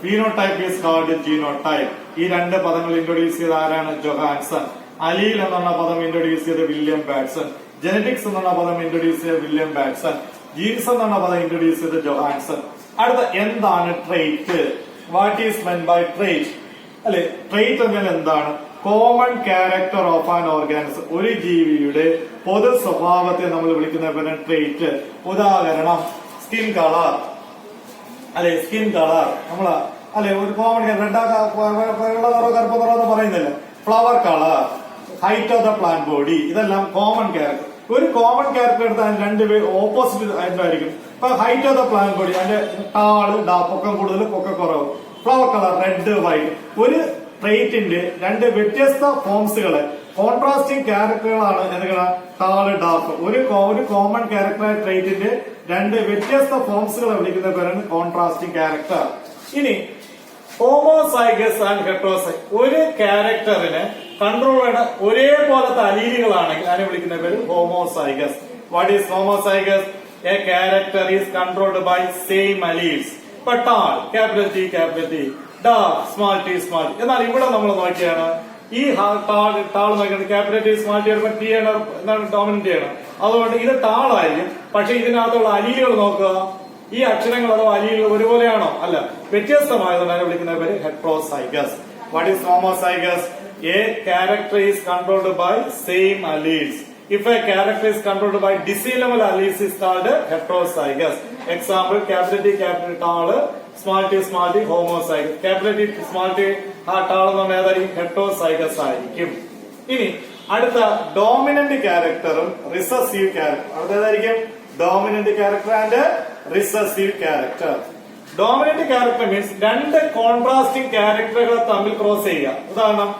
phenotype is called genotype. ഈ രണ്ട് പദങ്ങൾ ഇൻട്രൊഡ്യൂസ് ചെയ്ത ആരാണ്? ജൊഹാൻസൺ. അലീൽ എന്നുള്ള പദം ഇൻട്രൊഡ്യൂസ് ചെയ്ത വില്യം ബാറ്റ്സൺ. ജനറ്റിക്സ് എന്നുള്ള പദം ഇൻട്രൊഡ്യൂസ് ചെയ്ത വില്യം ബാറ്റ്സൺ. ജീൻസ് എന്നുള്ള പദം ഇൻട്രൊഡ്യൂസ് ചെയ്ത ജൊഹാൻസൺ. അടുത്ത എന്താണ് trait? What is meant by trait? അല്ലെ, ട്രെയ്റ്റ് എന്നാൽ എന്താണ്? Common character of an organism. ഒരു ജീവിയുടെ പൊതു സ്വഭാവത്തെ നമ്മൾ വിളിക്കുന്ന പേരാണ് ട്രെയ്റ്റ്. ഉദാഹരണം സ്കിൻ കളർ. അല്ലെ, സ്കിൻ കളർ നമ്മള് അല്ലെ ഒരു കോമൺ റെഡ് വെള്ള നിറോ കറുപ്പ് നിറോ എന്ന് പറയുന്നില്ല. Flower colour, height of the plant body, ഇതെല്ലാം കോമൺ ക്യാരക്ടർ. ഒരു കോമൺ ക്യാരക്ടർ എടുത്താൽ രണ്ടുപേർ ഓപ്പോസിറ്റ് ആയിരിക്കും. ഇപ്പൊ height of the plant body, അതിന്റെ ടാള് പൊക്കം കൂടുതൽ, പൊക്കം കുറവ്. Flower colour red, white. ഒരു ട്രെയ്റ്റിന്റെ രണ്ട് വ്യത്യസ്ത ഫോംസുകളെ കോൺട്രാസ്റ്റിംഗ് ക്യാരക്ടറുകളാണ് എന്തൊക്കെയാണ്? Tall, dark. ഒരു കോമൺ ക്യാരക്ടറായ ട്രെയ്റ്റിന്റെ രണ്ട് വ്യത്യസ്ത ഫോംസുകളെ വിളിക്കുന്ന പേരാണ് കോൺട്രാസ്റ്റിംഗ് ക്യാരക്ടർ. ഇനി ഹോമോസൈഗസ് ആൻഡ് ഹെട്രോസൈഗസ്. ഒരു ക്യാരക്ടറിന് കൺട്രോൾ ചെയ്യുന്ന ഒരേപോലത്തെ അലീലുകളാണെങ്കിൽ അതിനെ വിളിക്കുന്ന പേര് homozygous. What is homozygous? A character is controlled by same alleles. ഇപ്പൊ tall, capital T, capital T, dark, small T, small T. എന്നാൽ ഇവിടെ നമ്മൾ നോക്കിയാണ് ഈ ടാൾ നോക്കിയാണ് ക്യാപിറ്റൽ ടി, സ്മാൾ ടി ആകുമ്പോൾ ടി ആണ് എന്താണ് ഡോമിനന്റ് ചെയ്യണം. അതുകൊണ്ട് ഇത് ടാളായിരിക്കും. പക്ഷെ ഇതിനകത്തുള്ള അലീലുകൾ നോക്കുക, ഈ അക്ഷരങ്ങൾ അഥവാ അലീലുകൾ ഒരുപോലെയാണോ? അല്ല, വ്യത്യസ്തമായതുകൊണ്ട് വിളിക്കുന്ന പേര് heterozygous. What is homozygous? A character is controlled by same alleles. If a character is controlled by dissimilar alleles is called heterozygous. Example, capital T, capital tall, small t, homozygous. Capital T, small t, tall എന്ന് ഏതായിരിക്കും? heterozygous ആയിരിക്കും. ഇനി അടുത്ത dominant ക്യാരക്ടറും recessive character. അടുത്തതായിരിക്കും dominant character and recessive character. Dominant character means രണ്ട് contrasting ക്യാരക്ടറുകൾ തമ്മിൽ ക്രോസ് ചെയ്യുക. ഉദാഹരണം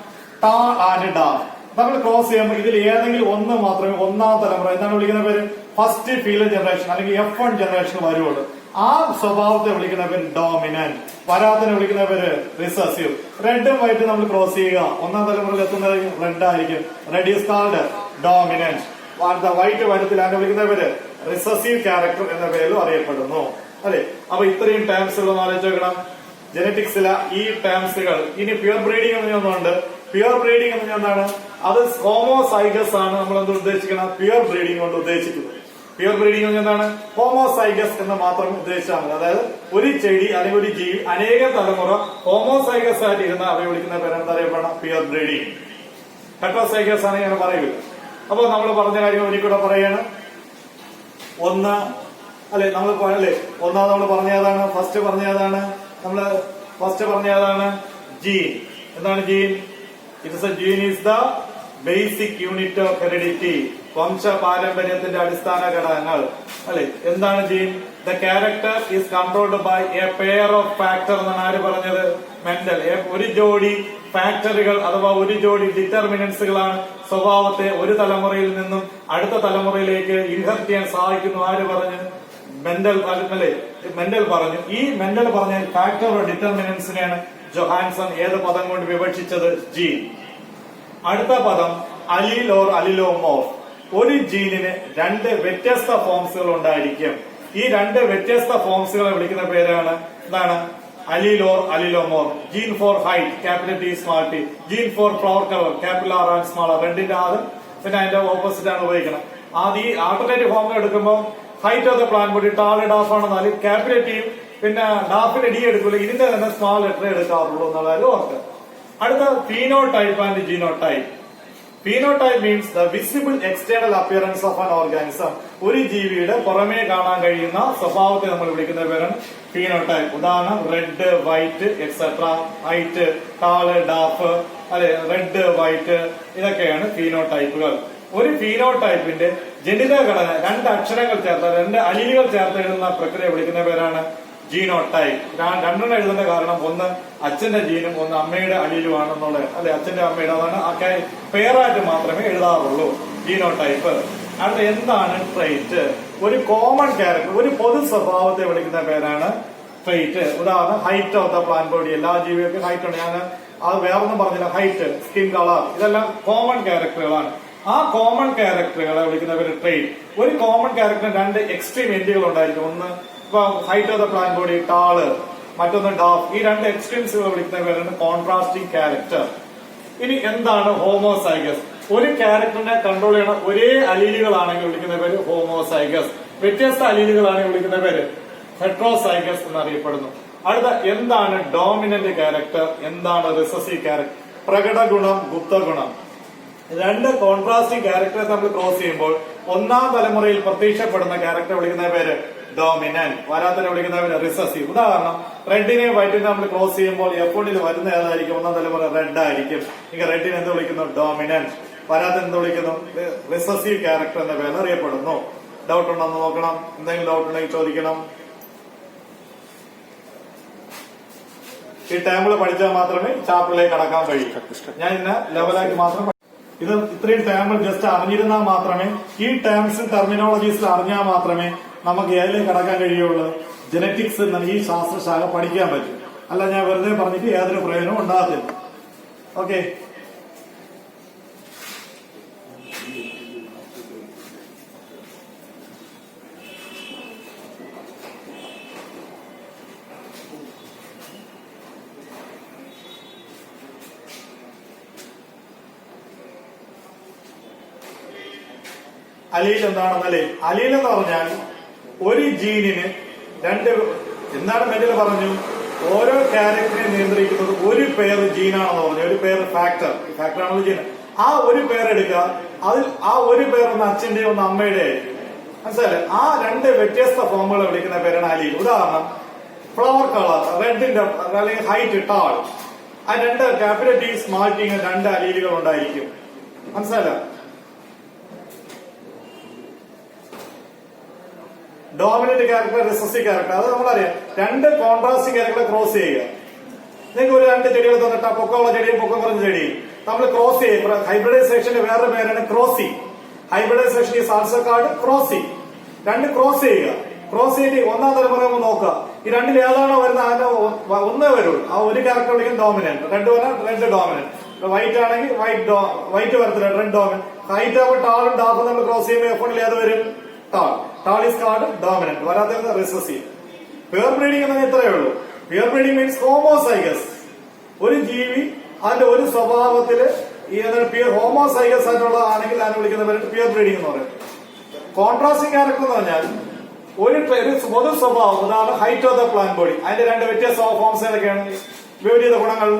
ടാ ആൻഡ് ഡാ നമ്മൾ ക്രോസ് ചെയ്യുമ്പോൾ ഇതിൽ ഏതെങ്കിലും ഒന്ന് മാത്രമേ ഒന്നാം തലമുറ എന്താണ് വിളിക്കുന്ന പേര്? ഫസ്റ്റ് ഫീൽഡ് ജനറേഷൻ അല്ലെങ്കിൽ F1 ജനറേഷൻ വരുള്ളൂ. ആ സ്വഭാവത്തെ വിളിക്കുന്ന പേര് ഡോമിനന്റ്. വരാത്തതിനെ വിളിക്കുന്ന പേര് റിസസീവ്. റെഡും വൈറ്റും നമ്മൾ ക്രോസ് ചെയ്യുക, ഒന്നാം തലമുറയിൽ എത്തുന്നത് റെഡ് ആയിരിക്കും. Red is called dominant. White വരത്തിൽ അതിനെ വിളിക്കുന്ന പേര് റിസസീവ് ക്യാരക്ടർ എന്ന പേരിലും അറിയപ്പെടുന്നു. അല്ലെ, അപ്പൊ ഇത്രയും ടേംസുകൾ ഒന്ന് ആലോചിച്ച് നോക്കണം ജനറ്റിക്സിലെ ഈ ടേംസുകൾ. ഇനി പ്യുവർ ബ്രീഡിംഗ് എന്ന് പറഞ്ഞുകൊണ്ട്, പ്യുവർ ബ്രീഡിംഗ് എന്ന് എന്താണ്? അത് ഹോമോസൈഗസ് ആണ് നമ്മൾ എന്ത് ഉദ്ദേശിക്കണം? പ്യുവർ ബ്രീഡിംഗ് കൊണ്ട് ഉദ്ദേശിക്കുന്നത്. പ്യുവർ ബ്രീഡിംഗ് എന്താണ്? ഹോമോസൈഗസ് എന്ന് മാത്രം ഉദ്ദേശിച്ചാൽ മതി. അതായത് ഒരു ചെടി അല്ലെങ്കിൽ ഒരു ജീവി അനേക തലമുറ ഹോമോസൈഗസ് ആയിട്ട് ഇരുന്ന അവയെ വിളിക്കുന്ന പേരെന്താ അറിയപ്പെടണം? Pure breeding. ഹെട്രോസൈഗസ് ആണ് ഞാൻ പറയില്ല. അപ്പൊ നമ്മൾ പറഞ്ഞ കാര്യം ഒരിക്കലും പറയാണ്. ഒന്ന് അല്ലെ, നമ്മൾ അല്ലെ ഒന്നാമത് നമ്മൾ പറഞ്ഞതാണ്, ഫസ്റ്റ് പറഞ്ഞതാണ് ജീൻ. എന്താണ് gene? Gene is the basic unit of heredity. വംശ പാരമ്പര്യത്തിന്റെ അടിസ്ഥാന ഘടകങ്ങൾ. അല്ലെ, എന്താണ് gene? The character is controlled by a pair of factor എന്നാണ് ആര് പറഞ്ഞത്? മെന്റൽ. ഒരു ജോഡി ഫാക്ടറുകൾ അഥവാ ഒരു ജോഡി ഡിറ്റർമിനൻസുകളാണ് സ്വഭാവത്തെ ഒരു തലമുറയിൽ നിന്നും അടുത്ത തലമുറയിലേക്ക് ഇൻഹെറിറ്റ് ചെയ്യാൻ സഹായിക്കുന്നു. ആര് പറഞ്ഞു? മെന്റൽ. അല്ലെ, മെന്റൽ പറഞ്ഞു. ഈ മെന്റൽ പറഞ്ഞ ഫാക്ടർ ഡിറ്റർമിനൻസിനെയാണ് ജൊഹാൻസൺ ഏത് പദം കൊണ്ട് വിവക്ഷിച്ചത്? ജീൻ. അടുത്ത പദം അലീൽ ഓർ അലിലോമോർഫ്. ഒരു ജീനിന് രണ്ട് വ്യത്യസ്ത ഫോംസുകൾ ഉണ്ടായിരിക്കും. ഈ രണ്ട് വ്യത്യസ്ത ഫോംസുകളെ വിളിക്കുന്ന പേരാണ് എന്താണ്? Allele or allelomorph. Gene for height, capital T, small T. Gene for flower colour, capital R and small R. രണ്ടിന്റെ ആദ്യം പിന്നെ അതിന്റെ ഓപ്പോസിറ്റ് ആണ് ഉപയോഗിക്കണം. ആദ്യം ഈ ആൾട്ടർനേറ്റീവ് ഫോമിൽ എടുക്കുമ്പോൾ height of the plant body tall dwarf ആണെന്നാലും ക്യാപിറ്റൽ ടിയും പിന്നെ ഡാഫിന്റെ ഡി എടുക്കില്ല, ഇതിന്റെ തന്നെ സ്മാൾ ലെറ്റർ എടുക്കാറുള്ളൂ എന്നുള്ള കാര്യം ഓർക്കുക. അടുത്ത phenotype and genotype. Phenotype means the visible external appearance of an organism. ഒരു ജീവിയുടെ പുറമേ കാണാൻ കഴിയുന്ന സ്വഭാവത്തെ നമ്മൾ വിളിക്കുന്ന പേരാണ് ഫീനോടൈപ്പ്. ഉദാഹരണം red, white etcetera, height, tall, dwarf, അല്ലെ റെഡ്, വൈറ്റ്, ഇതൊക്കെയാണ് ഫീനോടൈപ്പുകൾ. ഒരു ഫീനോടൈപ്പിന്റെ ജനിതക ഘടന 2 അക്ഷരങ്ങൾ ചേർത്ത് 2 അലീലുകൾ ചേർത്ത് എഴുതുന്ന പ്രക്രിയ വിളിക്കുന്ന പേരാണ് ജീനോടൈപ്പ്. രണ്ടെണ്ണം എഴുതേണ്ട കാരണം ഒന്ന് അച്ഛന്റെ ജീനും ഒന്ന് അമ്മയുടെ അലീലുമാണെന്നുള്ളത്, അല്ലെ അച്ഛന്റെ അമ്മയുടെ, അതാണ് പേരായിട്ട് മാത്രമേ എഴുതാറുള്ളൂ ജീനോടൈപ്പ്. അടുത്ത എന്താണ് ട്രെയ്റ്റ്? ഒരു കോമൺ ക്യാരക്ടർ, ഒരു പൊതു സ്വഭാവത്തെ വിളിക്കുന്ന പേരാണ് ട്രെയ്റ്റ്. ഉദാഹരണം height of the plant body. എല്ലാ ജീവികൾക്കും ഹൈറ്റ് ഉണ്ട്. ഞാൻ അത് വേറൊന്നും പറഞ്ഞില്ല. ഹൈറ്റ്, സ്കിൻ കളർ, ഇതെല്ലാം കോമൺ ക്യാരക്ടറുകളാണ്. ആ കോമൺ ക്യാരക്ടറുകളെ വിളിക്കുന്ന പേര് ട്രെയ്റ്റ്. ഒരു കോമൺ ക്യാരക്ടറിന് 2 എക്സ്ട്രീം എൻഡുകൾ ഉണ്ടായിരിക്കും. ഒന്ന് ഇപ്പൊ height of the plant body, tall, മറ്റൊന്ന് ഡാഫ്. ഈ 2 എക്സ്ട്രീംസുകൾ വിളിക്കുന്ന പേരാണ് കോൺട്രാസ്റ്റിംഗ് ക്യാരക്ടർ. ഇനി എന്താണ് ഹോമോസൈഗസ്? ഒരു ക്യാരക്ടറിനെ കൺട്രോൾ ചെയ്യണ ഒരേ അലീലുകളാണെങ്കിൽ വിളിക്കുന്ന പേര് ഹോമോസൈഗസ്. വ്യത്യസ്ത അലീലുകളാണെങ്കിൽ വിളിക്കുന്ന പേര് ഹെട്രോസൈഗസ് എന്നറിയപ്പെടുന്നു. അടുത്ത എന്താണ് ഡോമിനന്റ് ക്യാരക്ടർ? എന്താണ് റിസസീവ് ക്യാരക്ടർ? പ്രകട ഗുണം, ഗുപ്ത ഗുണം. 2 കോൺട്രാസ്റ്റിംഗ് ക്യാരക്ടറെ നമ്മൾ ക്രോസ് ചെയ്യുമ്പോൾ 1ാം തലമുറയിൽ പ്രത്യക്ഷപ്പെടുന്ന ക്യാരക്ടർ വിളിക്കുന്ന പേര് ഡോമിനന്റ്, വരാത്തതിനെ വിളിക്കുന്ന പേര് റിസസീവ്. ഉദാഹരണം റെഡിനെയും വൈറ്റിനെ നമ്മൾ ക്രോസ് ചെയ്യുമ്പോൾ എഫോണിൽ വരുന്ന ഏതായിരിക്കും? 1ാം തലമുറ റെഡ് ആയിരിക്കും. ഇനി റെഡിനെ എന്ത് വിളിക്കുന്നു? ഡോമിനന്റ്. വരാത്തതിന് എന്ത് വിളിക്കുന്നു? റിസസീവ് ക്യാരക്ടർ എന്ന പേര് അറിയപ്പെടുന്നു. ഡൗട്ട് ഉണ്ടോ എന്ന് നോക്കണം. എന്തെങ്കിലും ഡൗട്ട് ഉണ്ടെങ്കിൽ ചോദിക്കണം. ഈ ടേബിൾ പഠിച്ചാൽ മാത്രമേ ചാപ്റ്ററിലേക്ക് കടക്കാൻ കഴിയൂ. ഞാൻ ഇന്ന ലെവലാക്കി മാത്രം ഇത് ഇത്രയും ടേമുകൾ ജസ്റ്റ് അറിഞ്ഞിരുന്നാൽ മാത്രമേ, ഈ ടേംസ് ടെർമിനോളജീസിൽ അറിഞ്ഞാൽ മാത്രമേ നമുക്ക് ഏതിലേക്ക് കടക്കാൻ കഴിയുള്ളൂ? ജനറ്റിക്സ് എന്ന ഈ ശാസ്ത്രശാഖ പഠിക്കാൻ പറ്റും. അല്ല ഞാൻ വെറുതെ പറഞ്ഞിട്ട് യാതൊരു പ്രയോജനവും ഉണ്ടാകത്തില്ല. ഓക്കെ, അലീൽ എന്താണെന്നല്ലേ? അലീൽ എന്ന് പറഞ്ഞാൽ ഒരു ജീനിന് 2 എന്താണ് മെന്റൽ പറഞ്ഞു? ഓരോ ക്യാരക്ടറിനെ നിയന്ത്രിക്കുന്നത് ഒരു പേര് ജീനാണെന്ന് പറഞ്ഞു. ഒരു പേര് ഫാക്ടർ ആണല്ലോ ജീൻ. ആ ഒരു പേരെടുക്കുക. അതിൽ ആ ഒരു പേർ ഒന്ന് അച്ഛന്റെ ഒന്ന് അമ്മയുടെ ആയിരിക്കും. മനസ്സിലായില്ലേ? ആ 2 വ്യത്യസ്ത ഫോമുകളെ വിളിക്കുന്ന പേരാണ് അലീൽ. ഉദാഹരണം ഫ്ലവർ കളർ, റെഡിന്റെ അല്ലെങ്കിൽ ഹൈറ്റ്, ടാൾ. ആ 2 ക്യാപിറ്റൽ ടി സ്മാൾ ടി 2 അലീലുകൾ ഉണ്ടായിരിക്കും. മനസ്സിലായില്ല? ഡോമിനന്റ് ക്യാരക്ടർ, റിസസീവ് ക്യാരക്ടർ, അത് നമ്മളറിയാം. 2 കോൺട്രാസ്റ്റിംഗ് ക്യാരക്ടറെ ക്രോസ് ചെയ്യുക. നിങ്ങൾക്ക് ഒരു 2 ചെടികൾ തന്നിട്ട് പൊക്കമുള്ള ചെടിയും പൊക്കം കുറഞ്ഞ ചെടിയും നമ്മൾ ക്രോസ് ചെയ്യും. ഹൈബ്രിഡൈസേഷന്റെ വേറൊരു പേരാണ് crossing. Hybridisation is also called crossing. 2 cross ചെയ്യുക. ക്രോസ് ചെയ്തിട്ട് 1ാം തലമുറ നോക്കുക. ഈ 2ൽ ഏതാണോ വരുന്നത് അതിന്റെ ഒന്നേ വരുള്ളൂ. ആ ഒരു ക്യാരക്ടർ വിളിക്കും ഡോമിനന്റ്. റെഡ് വരാൻ റെഡ് ഡോമിനന്റ്. വൈറ്റ് ആണെങ്കിൽ വൈറ്റ് വരത്തില്ല, റെഡ് ഡോമിനന്റ്. ഹൈറ്റ് ആവുമ്പോൾ ടാളും ഡാഫും നമ്മൾ ക്രോസ് ചെയ്യുമ്പോൾ എപ്പോഴും ഏത് വരും? Tall is called dominant. വരാത്ത റിസസീവ്. പെയർ ബ്രീഡിംഗ് എന്നത് ഇത്രയേ ഉള്ളൂ. Pair breeding means homozygous. ഒരു ജീവി അതിന്റെ ഒരു സ്വഭാവത്തില് ഹോമോസൈഗസ് ആയിട്ടുള്ളതാണെങ്കിൽ അതിനെ വിളിക്കുന്ന പേര് പിയർ ബ്രീഡിംഗ് എന്ന് പറയും. കോൺട്രാസ്റ്റിംഗ് ക്യാരക്ടർ എന്ന് പറഞ്ഞാൽ ഒരു പൊതു സ്വഭാവം. ഉദാഹരണം height of the plant body. അതിന്റെ 2 വ്യത്യസ്ത ഫോംസ് ഏതൊക്കെയാണ്? വിപരീത ഗുണങ്ങൾ.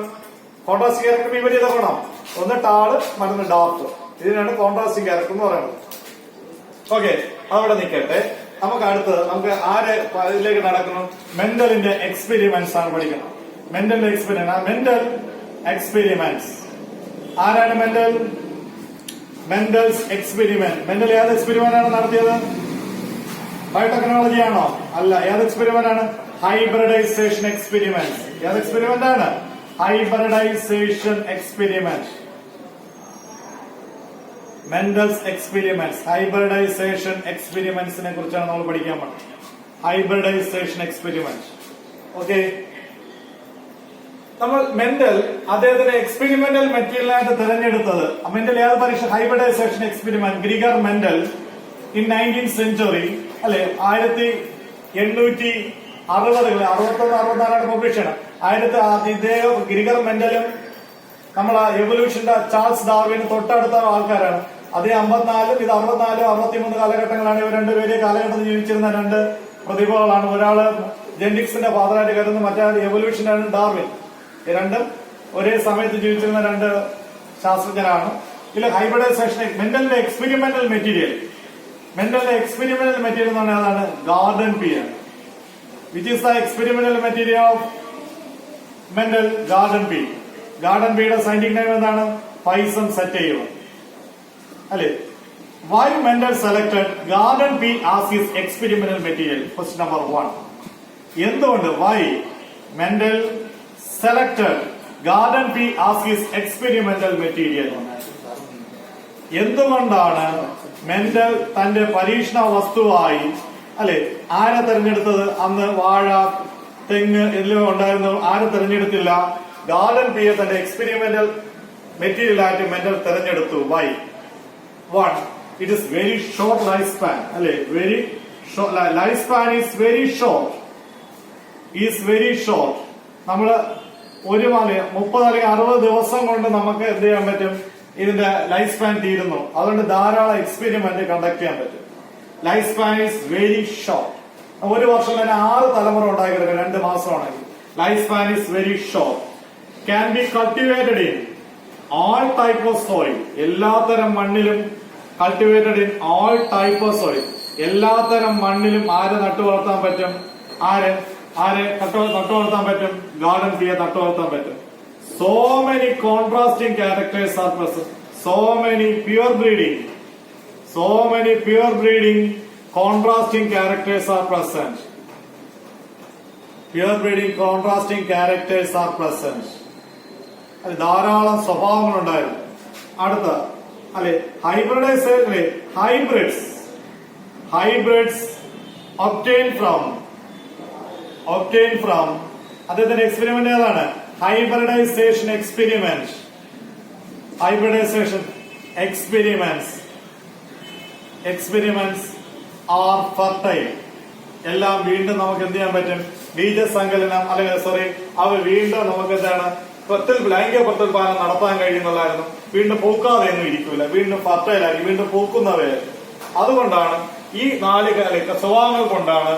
കോൺട്രാസ്റ്റിംഗ് ക്യാരക്ടർ വിപരീത ഗുണം. ഒന്ന് ടാള്, മറ്റൊന്ന് ഡാർക്ക്. ഇതിനാണ് കോൺട്രാസ്റ്റിംഗ് ക്യാരക്ടർ എന്ന് പറയുന്നത്. ഓക്കെ, അവിടെ നിൽക്കട്ടെ. നമുക്ക് അടുത്തത് നമുക്ക് ആരെ ഇതിലേക്ക് നടക്കുന്നു? മെന്റലിന്റെ എക്സ്പെരിമെന്റ്സ് ആണ് പഠിക്കണം. മെന്റലിന്റെ എക്സ്പെരിമെന്റ്സ്. ആരാണ് മെന്റൽ? Mendel's experiment. മെന്റൽ ഏത് എക്സ്പെരിമെന്റ് ആണ് നടത്തിയത്? ബയോടെക്നോളജി ആണോ? അല്ല. ഏത് എക്സ്പെരിമെന്റ് ആണ്? Hybridization experiment. ഏത് എക്സ്പെരിമെന്റ് ആണ്? Hybridization experiment. Mendel's experiments, hybridization എക്സ്പെരിമെന്റ്സിനെ കുറിച്ചാണ് നമ്മൾ പഠിക്കാൻ പോകുന്നത്. Hybridization experiment. ഓക്കെ, നമ്മൾ മെന്റൽ അദ്ദേഹത്തിന്റെ എക്സ്പെരിമെന്റൽ മെറ്റീരിയലായിട്ട് തിരഞ്ഞെടുത്തത് മെന്റൽ ഏത് പരീക്ഷ? Hybridization experiment. Gregor Mendel in 19th century അല്ലെ 1860 61-64 പബ്ലിഷ് ചെയ്യണം. ഇദ്ദേഹം ഗ്രിഗർ മെന്റലും നമ്മളെ എവല്യൂഷന്റെ ചാൾസ് ഡാർവിൻ തൊട്ടടുത്ത ആൾക്കാരാണ്. അതേ 54 ഇത് 64 63 കാലഘട്ടങ്ങളാണ്. ഇവർ 2 പേര് കാലഘട്ടത്തിൽ ജീവിച്ചിരുന്ന 2 പ്രതിഭകളാണ്. ഒരാള് ജെനറ്റിക്സിന്റെ ഫാദറായിട്ട് കരുതുന്നു, മറ്റൊരാൾ എവല്യൂഷനാണ് ഡാർവിൻ. ഈ 2 ഒരേ സമയത്ത് ജീവിച്ചിരുന്ന 2 ശാസ്ത്രജ്ഞരാണ്. ഇല്ല ഹൈബ്രിഡൈസേഷൻ മെന്റലിന്റെ എക്സ്പെരിമെന്റൽ മെറ്റീരിയൽ എന്ന് പറഞ്ഞാൽ അതാണ് ഗാർഡൻ പി ആണ്. Which is the experimental material of mental? Garden P. Garden പിയുടെ സയന്റിഫിക് നെയിം എന്താണ്? പൈസം സറ്റൈവം അല്ലെ. Why Mendel selected garden pea as his experimental material? Question number 1. എന്തുകൊണ്ട്? Why Mendel selected garden pea as his experimental material? എന്തുകൊണ്ടാണ് mental തന്റെ പരീക്ഷണ വസ്തുവായി അല്ലെ ആരെ തെരഞ്ഞെടുത്തത്? അന്ന് വാഴ, തെങ്ങ് എല്ലാം ഉണ്ടായിരുന്നു. ആരെ തെരഞ്ഞെടുത്തില്ല? ഗാർഡൻ പിയെ തന്റെ എക്സ്പെരിമെന്റൽ മെറ്റീരിയൽ ആയിട്ട് മെന്റൽ തെരഞ്ഞെടുത്തു. Why? 1. It is very short lifespan. അല്ലെ, very short lifespan is very short. നമ്മള് 30 അല്ലെങ്കിൽ 60 ദിവസം കൊണ്ട് നമുക്ക് എന്ത് ചെയ്യാൻ പറ്റും? ഇതിന്റെ ലൈഫ് സ്പാൻ തീരുന്നു. അതുകൊണ്ട് ധാരാളം എക്സ്പെരിമെന്റ് കണ്ടക്ട് ചെയ്യാൻ പറ്റും. Life span is very short. 1 വർഷം തന്നെ 6 തലമുറ ഉണ്ടാക്കിയെടുക്കും 2 മാസമാണെങ്കിൽ. Life span is very short. Can be cultivated in all type of soil. എല്ലാത്തരം മണ്ണിലും cultivated in all type of soil. എല്ലാത്തരം മണ്ണിലും ആരെ നട്ടു വളർത്താൻ പറ്റും? ആരെ നട്ടു വളർത്താൻ പറ്റും? ഗാർഡൻ പിയെ നട്ടു വളർത്താൻ പറ്റും. So many contrasting characters are present. So many pure breeding contrasting characters are present. ധാരാളം സ്വഭാവങ്ങളുണ്ടായിരുന്നു. അടുത്ത അല്ലെ ഹൈബ്രിഡൈസേഷൻ, ഹൈബ്രിഡ്സ് obtained from അദ്ദേഹത്തിന്റെ എക്സ്പെരിമെന്റ് ഏതാണ്? Hybridization experiments are fertile. എല്ലാം വീണ്ടും നമുക്ക് എന്ത് ചെയ്യാൻ പറ്റും? ബീജസങ്കലനം അല്ലെങ്കിൽ അവ വീണ്ടും നമുക്ക് എന്താണ് ലൈംഗിക പ്രത്യുൽപാദനം നടത്താൻ കഴിയുന്നുള്ളായിരുന്നു. വീണ്ടും പൂക്കാതെയൊന്നും ഇരിക്കൂല, വീണ്ടും ഫർട്ടൈലായി വീണ്ടും പൂക്കുന്നവയായിരുന്നു. അതുകൊണ്ടാണ് ഈ 4 സ്വഭാവങ്ങൾ കൊണ്ടാണ്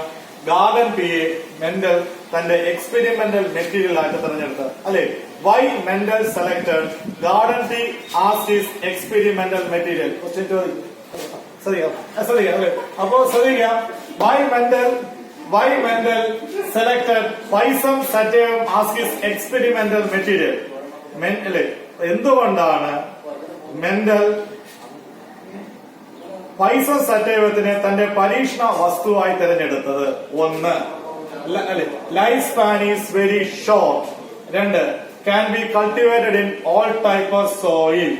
ഗാർഡൻ പിയെ മെന്റൽ തന്റെ എക്സ്പെരിമെന്റൽ മെറ്റീരിയൽ ആയിട്ട് തെരഞ്ഞെടുത്തത് അല്ലെ. Why Mendel selected garden pea as his experimental material? അപ്പോ ശ്രദ്ധിക്കാം. Why Mendel selected Pisum sativum as his experimental material? എന്തുകൊണ്ടാണ് മെന്റൽ പൈസം സറ്റൈവത്തിനെ തന്റെ പരീക്ഷണ വസ്തുവായി തെരഞ്ഞെടുത്തത്? 1. Life span is very short. 2. Can be cultivated in all type of soil.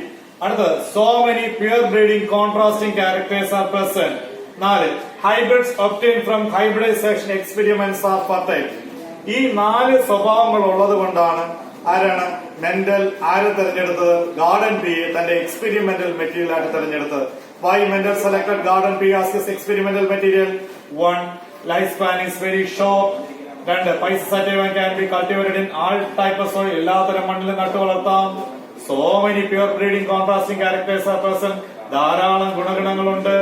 അടുത്തത് so many pure breeding contrasting characters are present. 4. Hybrids obtained from hybridization experiments are fertile. ഈ 4 സ്വഭാവങ്ങൾ ഉള്ളത് കൊണ്ടാണ് ആരാണ് മെന്റൽ തെരഞ്ഞെടുത്തത്? ഗാർഡൻ പിയെ തന്റെ എക്സ്പെരിമെന്റൽ മെറ്റീരിയൽ ആയിട്ട് തെരഞ്ഞെടുത്തത്. Why Mendel selected garden pea as his experimental material? 1. Lifespan is very short. 2. Physon sativa can be cultivated in all type of soil. എല്ലാത്തരം മണ്ണിലും നട്ടു വളർത്താം. So many pure breeding contrasting characters are present. ധാരാളം ഗുണങ്ങളുണ്ട്,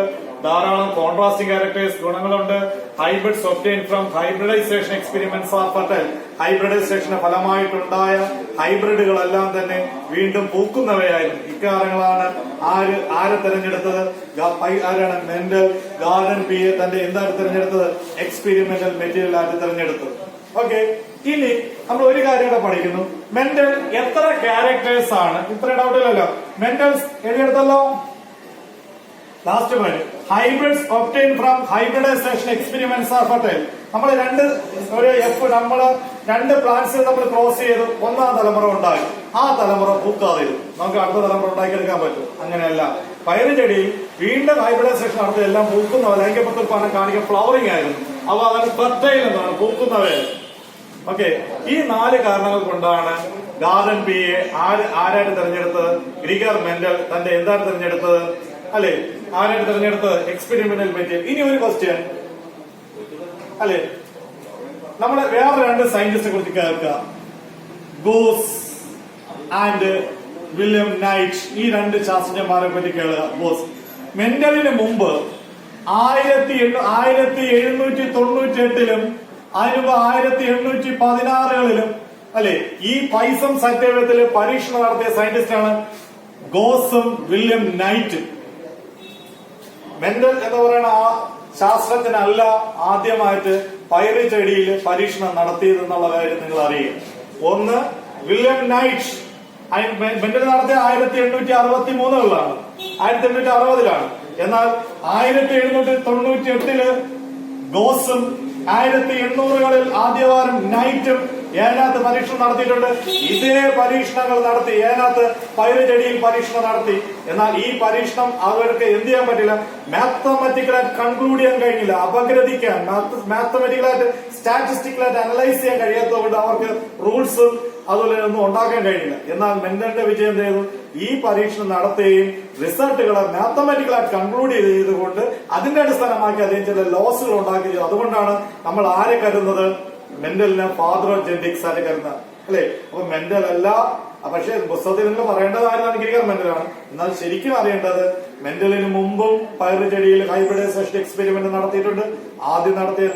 ധാരാളം contrasting characters ഗുണങ്ങളുണ്ട്. Hybrids obtained from hybridization experiments are fertile. ഹൈബ്രിഡൈസേഷന് ഫലമായിട്ടുണ്ടായ ഹൈബ്രിഡുകളെല്ലാം തന്നെ വീണ്ടും പൂക്കുന്നവയായിരുന്നു. ഇക്കാര്യങ്ങളാണ് ആര് തെരഞ്ഞെടുത്തത്? ആരാണ് മെന്റൽ ഗാർഡൻ പിയെ തന്റെ എന്താണ് തെരഞ്ഞെടുത്തത്? എക്സ്പെരിമെന്റൽ മെറ്റീരിയൽ ആയിട്ട് തെരഞ്ഞെടുത്തത്. ഓക്കെ, ഇനി നമ്മൾ ഒരു കാര്യം കൂടെ പഠിക്കുന്നു. മെന്റൽ എത്ര ക്യാരക്ടേഴ്സ് ആണ്? ഇത്ര ഡൗട്ടില്ലല്ലോ. മെന്റൽ എഴുതിയെടുത്തല്ലോ. Last point, hybrids obtained from hybridization experiments are fertile. നമ്മൾ രണ്ട് പ്ലാന്റ്സ് നമ്മൾ ക്രോസ് ചെയ്ത് 1ാം തലമുറ ഉണ്ടായി. ആ തലമുറ പൂക്കാതെ നമുക്ക് അടുത്ത തലമുറ ഉണ്ടാക്കിയെടുക്കാൻ പറ്റും. അങ്ങനെയല്ല, പയറ് ചെടിയിൽ വീണ്ടും ഹൈബ്രിഡൈസേഷൻ നടത്തി എല്ലാം പൂക്കുന്നവ ലൈംഗിക പ്രത്യുൽപാദനം കാണിക്കാൻ ഫ്ലവറിംഗ് ആയിരുന്നു. അവ അതാണ് ഫർട്ടൈൽ എന്നാണ്, പൂക്കുന്നവയായിരുന്നു. ഓക്കെ, ഈ 4 കാരണങ്ങൾ കൊണ്ടാണ് ഗാർഡൻ പിയെ ആരായിട്ട് തെരഞ്ഞെടുത്തത്? ഗ്രിഗർ മെന്റൽ തന്റെ എന്താണ് തെരഞ്ഞെടുത്തത്? അല്ലെ, ആരായിട്ട് തെരഞ്ഞെടുത്തത്? Experimental material. ഇനി ഒരു ക്വസ്റ്റ്യൻ അല്ലെ, നമ്മള് വേറെ 2 സയന്റിസ്റ്റിനെ കുറിച്ച് കേൾക്കുക. Goes and William night. ഈ 2 ശാസ്ത്രജ്ഞന്മാരെ പറ്റി കേൾക്കുക. ഗോസ് മെന്റലിന് മുമ്പ് 1798ലും അതിനുമ്പ് 1816കളിലും അല്ലെ ഈ പൈസം സറ്റൈവത്തില് പരീക്ഷണം നടത്തിയ സയന്റിസ്റ്റാണ് ഗോസും വില്യം നൈറ്റും. മെൻഡൽ എന്ന് പറയുന്ന ആ ശാസ്ത്രജ്ഞനല്ല ആദ്യമായിട്ട് പയറ് ചെടിയിൽ പരീക്ഷണം നടത്തിയതെന്നുള്ള കാര്യം നിങ്ങൾ അറിയുക. ഒന്ന് വില്യം നൈറ്റ്. മെൻഡൽ നടത്തിയ 1863 1860 എന്നാൽ 1798 ഗോസും 1800 ആദ്യവാരം നൈറ്റും ഏനാത്ത് പരീക്ഷണം നടത്തിയിട്ടുണ്ട്. ഇതേ പരീക്ഷണങ്ങൾ നടത്തി ഏനാത്ത് പയറ് ചെടിയിൽ പരീക്ഷണം നടത്തി. എന്നാൽ ഈ പരീക്ഷണം അവർക്ക് എന്ത് ചെയ്യാൻ പറ്റില്ല, മാത്തമാറ്റിക്കലായിട്ട് കൺക്ലൂഡ് ചെയ്യാൻ കഴിഞ്ഞില്ല, അപഗ്രഥിക്കാൻ മാത്തമാറ്റിക്കലായിട്ട് സ്റ്റാറ്റിസ്റ്റിക്കലായിട്ട് അനലൈസ് ചെയ്യാൻ കഴിയാത്തതുകൊണ്ട് അവർക്ക് റൂൾസും അതുപോലെ ഒന്നും ഉണ്ടാക്കാൻ കഴിഞ്ഞില്ല. എന്നാൽ മെൻഡലിന്റെ വിജയം എന്ത് ചെയ്തു, ഈ പരീക്ഷണം നടത്തുകയും റിസൾട്ടുകളെ മാത്തമാറ്റിക്കലായിട്ട് കൺക്ലൂഡ് ചെയ്തുകൊണ്ട് അതിന്റെ അടിസ്ഥാനമാക്കി അദ്ദേഹം ചില ലോസുകൾ ഉണ്ടാക്കി. അതുകൊണ്ടാണ് നമ്മൾ ആരെ കരുതുന്നത്, മെൻഡലിനെ ഫാദർ ഓഫ് ജെനറ്റിക്സ് ആയിട്ട് കരുതുന്നത്, അല്ലെ? അപ്പൊ മെൻഡൽ അല്ല, പക്ഷെ പുസ്തകത്തിൽ നിങ്ങൾ പറയേണ്ടത് ആരും മെൻഡലാണ്. എന്നാൽ ശരിക്കും അറിയേണ്ടത് മെൻഡലിന് മുമ്പും പയറ് ചെടിയിൽ ഹൈബ്രിഡൈസേഷൻ എക്സ്പെരിമെന്റ് നടത്തിയിട്ടുണ്ട്. ആദ്യം നടത്തിയ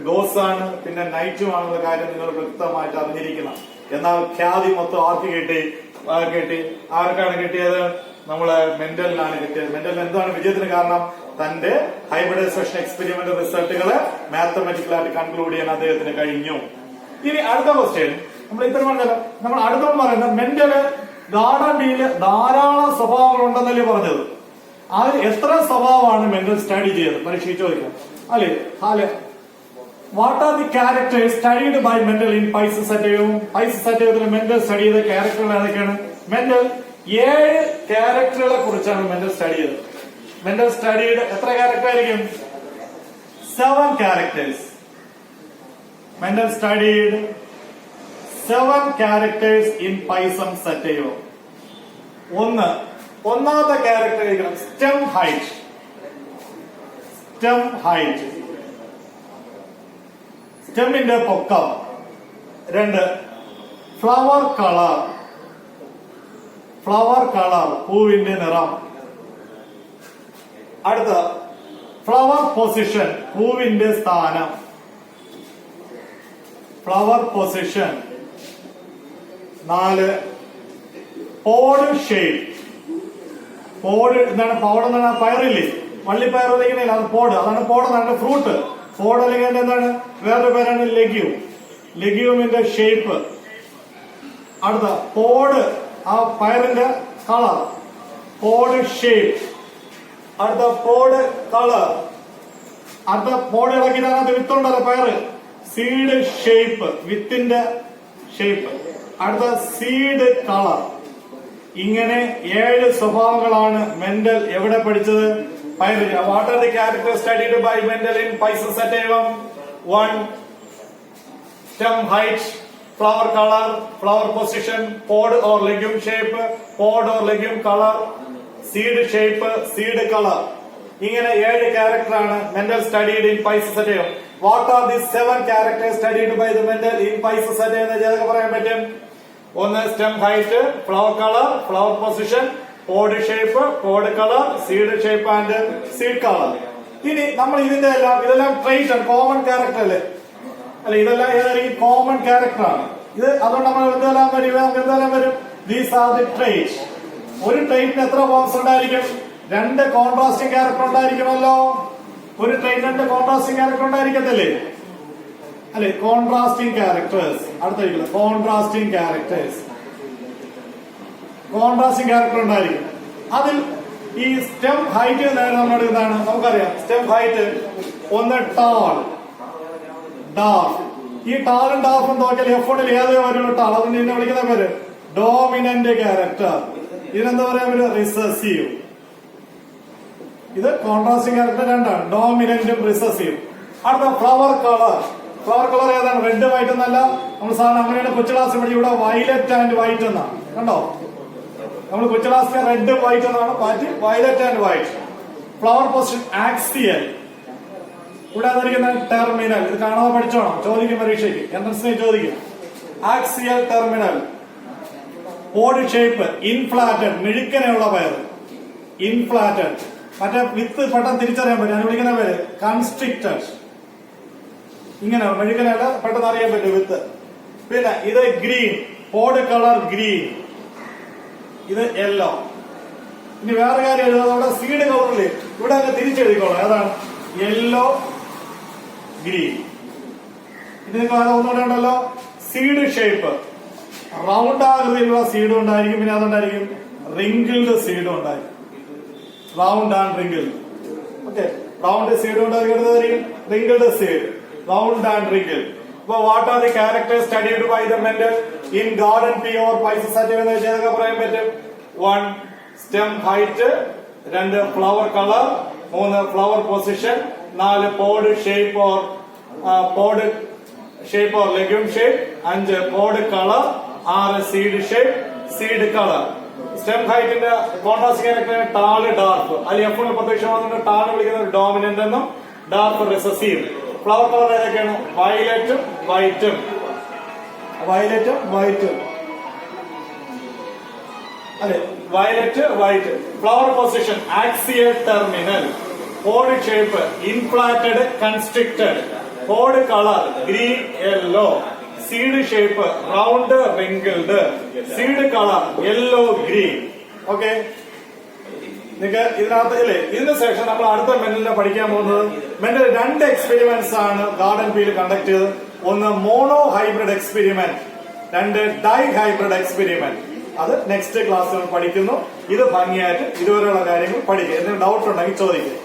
ഗോസ് ആണ്, പിന്നെ നൈറ്റും ആണെന്നുള്ള കാര്യം നിങ്ങൾ വ്യക്തമായിട്ട് അറിഞ്ഞിരിക്കണം. എന്നാൽ ഖ്യാതി മൊത്തം ആർക്ക് കിട്ടി? ആർക്കാണ് കിട്ടിയത്? നമ്മളെ മെൻഡലിനാണ് കിട്ടിയത്. മെൻഡലിന് എന്താണ് വിജയത്തിന് കാരണം? തന്റെ ഹൈബ്രിഡൈസേഷൻ എക്സ്പെരിമെന്റ് റിസൾട്ടുകളെ മാത്തമാറ്റിക്കലായിട്ട് കൺക്ലൂഡ് ചെയ്യാൻ അദ്ദേഹത്തിന് കഴിഞ്ഞു. ഇനി അടുത്ത ക്വസ്റ്റ്യൻ നമ്മൾ ഇത്രയും പറഞ്ഞല്ലോ. നമ്മൾ അടുത്തോളം പറയുന്നത് മെൻഡല് ഗാർഡൻ ബീയില് ധാരാളം സ്വഭാവങ്ങൾ ഉണ്ടെന്നല്ലേ പറഞ്ഞത്. അതിൽ എത്ര സ്വഭാവമാണ് മെൻഡൽ സ്റ്റഡി ചെയ്തത്? പരീക്ഷ ചോദിക്കാം അല്ലെ? What are the characters studied by Mendel in Pisum sativum? Pisum അറ്റേവത്തിൽ മെൻഡൽ സ്റ്റഡി ചെയ്ത ക്യാരക്ടറുകൾ ഏതൊക്കെയാണ്? മെൻഡൽ 7 ക്യാരക്ടറുകളെ കുറിച്ചാണ് മെൻഡൽ സ്റ്റഡി ചെയ്തത്. മെൻഡൽ സ്റ്റഡിയുടെ എത്ര ക്യാരക്ടർ ആയിരിക്കും? 7 characters. Mendel studied 7 characters in Pisum sativum. ഒന്നാമത്തെ ക്യാരക്ടർ ആയിരിക്കണം സ്റ്റെം ഹൈറ്റ്. സ്റ്റെമ്മിന്റെ പൊക്കം. 2 ഫ്ലവർ കളർ, പൂവിന്റെ നിറം. അടുത്ത ഫ്ലവർ പൊസിഷൻ, പൂവിന്റെ സ്ഥാനം. Flower position. 4 pod shape. Pod എന്താണ്? പോഡ് എന്നാണ് പയറില്ലേ, വള്ളിപ്പയർ ഇങ്ങനെ, അത് പോഡ്, അതാണ് പോഡ് എന്നാണ് ഫ്രൂട്ട്. പോഡ് അല്ലെങ്കിൽ എന്താണ്? വേറൊരു പേരാണ് ലെഗ്യൂം. ലെഗ്യൂമിന്റെ ഷേപ്പ്. അടുത്ത പോഡ്, ആ പയറിന്റെ കളർ, പോഡ് ഷേപ്പ്. അടുത്ത പോഡ് കളർ. അടുത്ത പോഡ് ഇളക്കിയിട്ട് അതിനകത്ത് വിത്തുണ്ടല്ലോ പയറ്, സീഡ് ഷേപ്പ്, വിത്തിന്റെ ഷേപ്പ്. അടുത്ത സീഡ് കളർ. ഇങ്ങനെ 7 സ്വഭാവങ്ങളാണ് മെൻഡൽ എവിടെ പഠിച്ചത്? പയറ്. What are the character studied by Mendel in Pisum sativum? 1 stem height, flower colour, flower position, pod or legume shape, pod or legume colour, seed shape, seed colour. ഇങ്ങനെ 7 ക്യാരക്ടറാണ് Mendel studied in Pisum sativum. What are the 7 characters studied by the Mendel in Pisum sativum എന്ന് ഏതൊക്കെ പറയാൻ പറ്റും? 1 stem height, flower colour, flower position, pod shape, pod colour, seed shape and seed colour. ഇനി നമ്മൾ ഇതെല്ലാം trait ആണ്, common character അല്ലേ? ഇതെല്ലാം ഏതായിരിക്കും? കോമൺ ക്യാരക്ടർ ആണ് ഇത്. അതുകൊണ്ട് നമ്മൾ എന്തെല്ലാം വരും? These are the trait. ഒരു ട്രേറ്റിന് എത്ര ഫോംസ് ഉണ്ടായിരിക്കും? 2 കോൺട്രാസ്റ്റിംഗ് ക്യാരക്ടർ ഉണ്ടായിരിക്കുമല്ലോ. ഒരു ട്രേറ്റിന് 2 കോൺട്രാസ്റ്റിംഗ് ക്യാരക്ടർ ഉണ്ടായിരിക്കത്തില്ലേ? അല്ലെ? Contrasting characters. അടുത്ത കോൺട്രാസ്റ്റിംഗ് ക്യാരക്ടർ ഉണ്ടായിരിക്കും. അതിൽ ഈ സ്റ്റെം ഹൈറ്റ് നമ്മൾ എന്താണ് നമുക്കറിയാം. Stem height 1 tall, dwarf. ഈ ടാളും ഡാഫും നോക്കിയാൽ F1 ഏതോ ഒരു ടാൾ, അതിന് ഇതിനെ വിളിക്കുന്ന പേര് ഡോമിനന്റ് ക്യാരക്ടർ. ഇതിനെന്താ പറയാൻ പറ്റും? റിസസീവ്. ഇത് കോൺട്രാസ്റ്റിംഗ് ക്യാരക്ടർ 2ആണ്, ഡോമിനന്റും റിസസീവ്. അടുത്ത ഫ്ലവർ കളർ. ഫ്ലവർ കളർ ഏതാണ്? റെഡ് വൈറ്റ് എന്നല്ല. നമ്മൾ സാധാരണ അങ്ങനെയാണ് കൊച്ചു ക്ലാസ് പഠിക്കും. ഇവിടെ വയലറ്റ് ആൻഡ് വൈറ്റ് എന്നാണ്. കണ്ടോ? നമ്മൾ കൊച്ചു ക്ലാസ്സിലെ റെഡ് വൈറ്റ് എന്നാണ്, മാറ്റി violet and white. Flower position axial. ഇവിടെ അതായിരിക്കുന്ന ടെർമിനൽ. ഇത് കാണാതെ പഠിച്ചോണം, ചോദിക്കും പരീക്ഷയ്ക്ക്, എൻട്രൻസിനെ ചോദിക്കും. Axial terminal. Pod shape inflated, മിഴുക്കനെയുള്ള പയർ, ഇൻഫ്ലാറ്റഡ്. മറ്റേ വിത്ത് പെട്ടെന്ന് തിരിച്ചറിയാൻ പറ്റും, അതിന് വിളിക്കുന്ന പേര് കൺസ്ട്രിക്റ്റഡ്. ഇങ്ങനെ മെഴുകനല്ല, പെട്ടെന്ന് അറിയാൻ പറ്റും വിത്ത്. പിന്നെ ഇത് ഗ്രീൻ, പോഡ് കളർ ഗ്രീൻ. ഇത് യെല്ലോ. ഇനി വേറെ കാര്യം എഴുതാം, നമ്മുടെ സീഡ് കളറില് ഇവിടെ അങ്ങ് തിരിച്ചെഴുതിക്കോളാം. ഏതാണ്? Yellow green. ഇനി നിങ്ങൾ ഒന്നുകൂടെ ഉണ്ടല്ലോ, സീഡ് ഷേപ്പ് റൗണ്ട് ആകൃതിയിലുള്ള സീഡും ഉണ്ടായിരിക്കും, പിന്നെ അതുണ്ടായിരിക്കും റിങ്കിൾഡ് സീഡും ഉണ്ടായിരിക്കും. Round and wrinkled. Okay, round seed ഉണ്ടായിരിക്കും, wrinkled seed, round and wrinkled. അപ്പൊ what are the characters studied by the Mendel in garden pea or Pisum sativum എന്ന് വെച്ചാൽ ഏതൊക്കെ പറയാൻ പറ്റും? 1 stem height, 2 flower colour, 3 flower position, 4 pod shape or legume shape, 5 pod colour, 6 seed shape, seed colour. Stem ഹൈറ്റിന്റെ contrast character tall, dark. അതിൽ എപ്പോഴും പ്രത്യക്ഷമാകുന്ന tall വിളിക്കുന്നത് ഡോമിനന്റ് എന്നും ഡാർക്ക് റിസസീവ്. ഫ്ലവർ കളർ ഏതൊക്കെയാണ്? വയലറ്റും വൈറ്റും. വയലറ്റും വൈറ്റും അല്ലെ, violet white. Flower position axial terminal. Pod shape inflated constricted. Pod colour green yellow. Seed shape round wrinkled. Seed colour yellow green. Okay, നിങ്ങൾക്ക് ഇതിനകത്ത് ഇല്ലേ? ഇതിന് ശേഷം നമ്മൾ അടുത്ത മെന്റലിനെ പഠിക്കാൻ പോകുന്നത്, മെന്റൽ 2 എക്സ്പെരിമെന്റ്സ് ആണ് ഗാർഡൻ പിയിൽ കണ്ടക്ട് ചെയ്തത്. ഒന്ന് monohybrid experiment, 2 dihybrid experiment. അത് നെക്സ്റ്റ് ക്ലാസ്സിൽ പഠിക്കുന്നു. ഇത് ഭംഗിയായിട്ട് ഇതുവരെയുള്ള കാര്യങ്ങൾ പഠിക്കുക. എന്തെങ്കിലും ഡൗട്ട് ഉണ്ടെങ്കിൽ ചോദിക്കുക.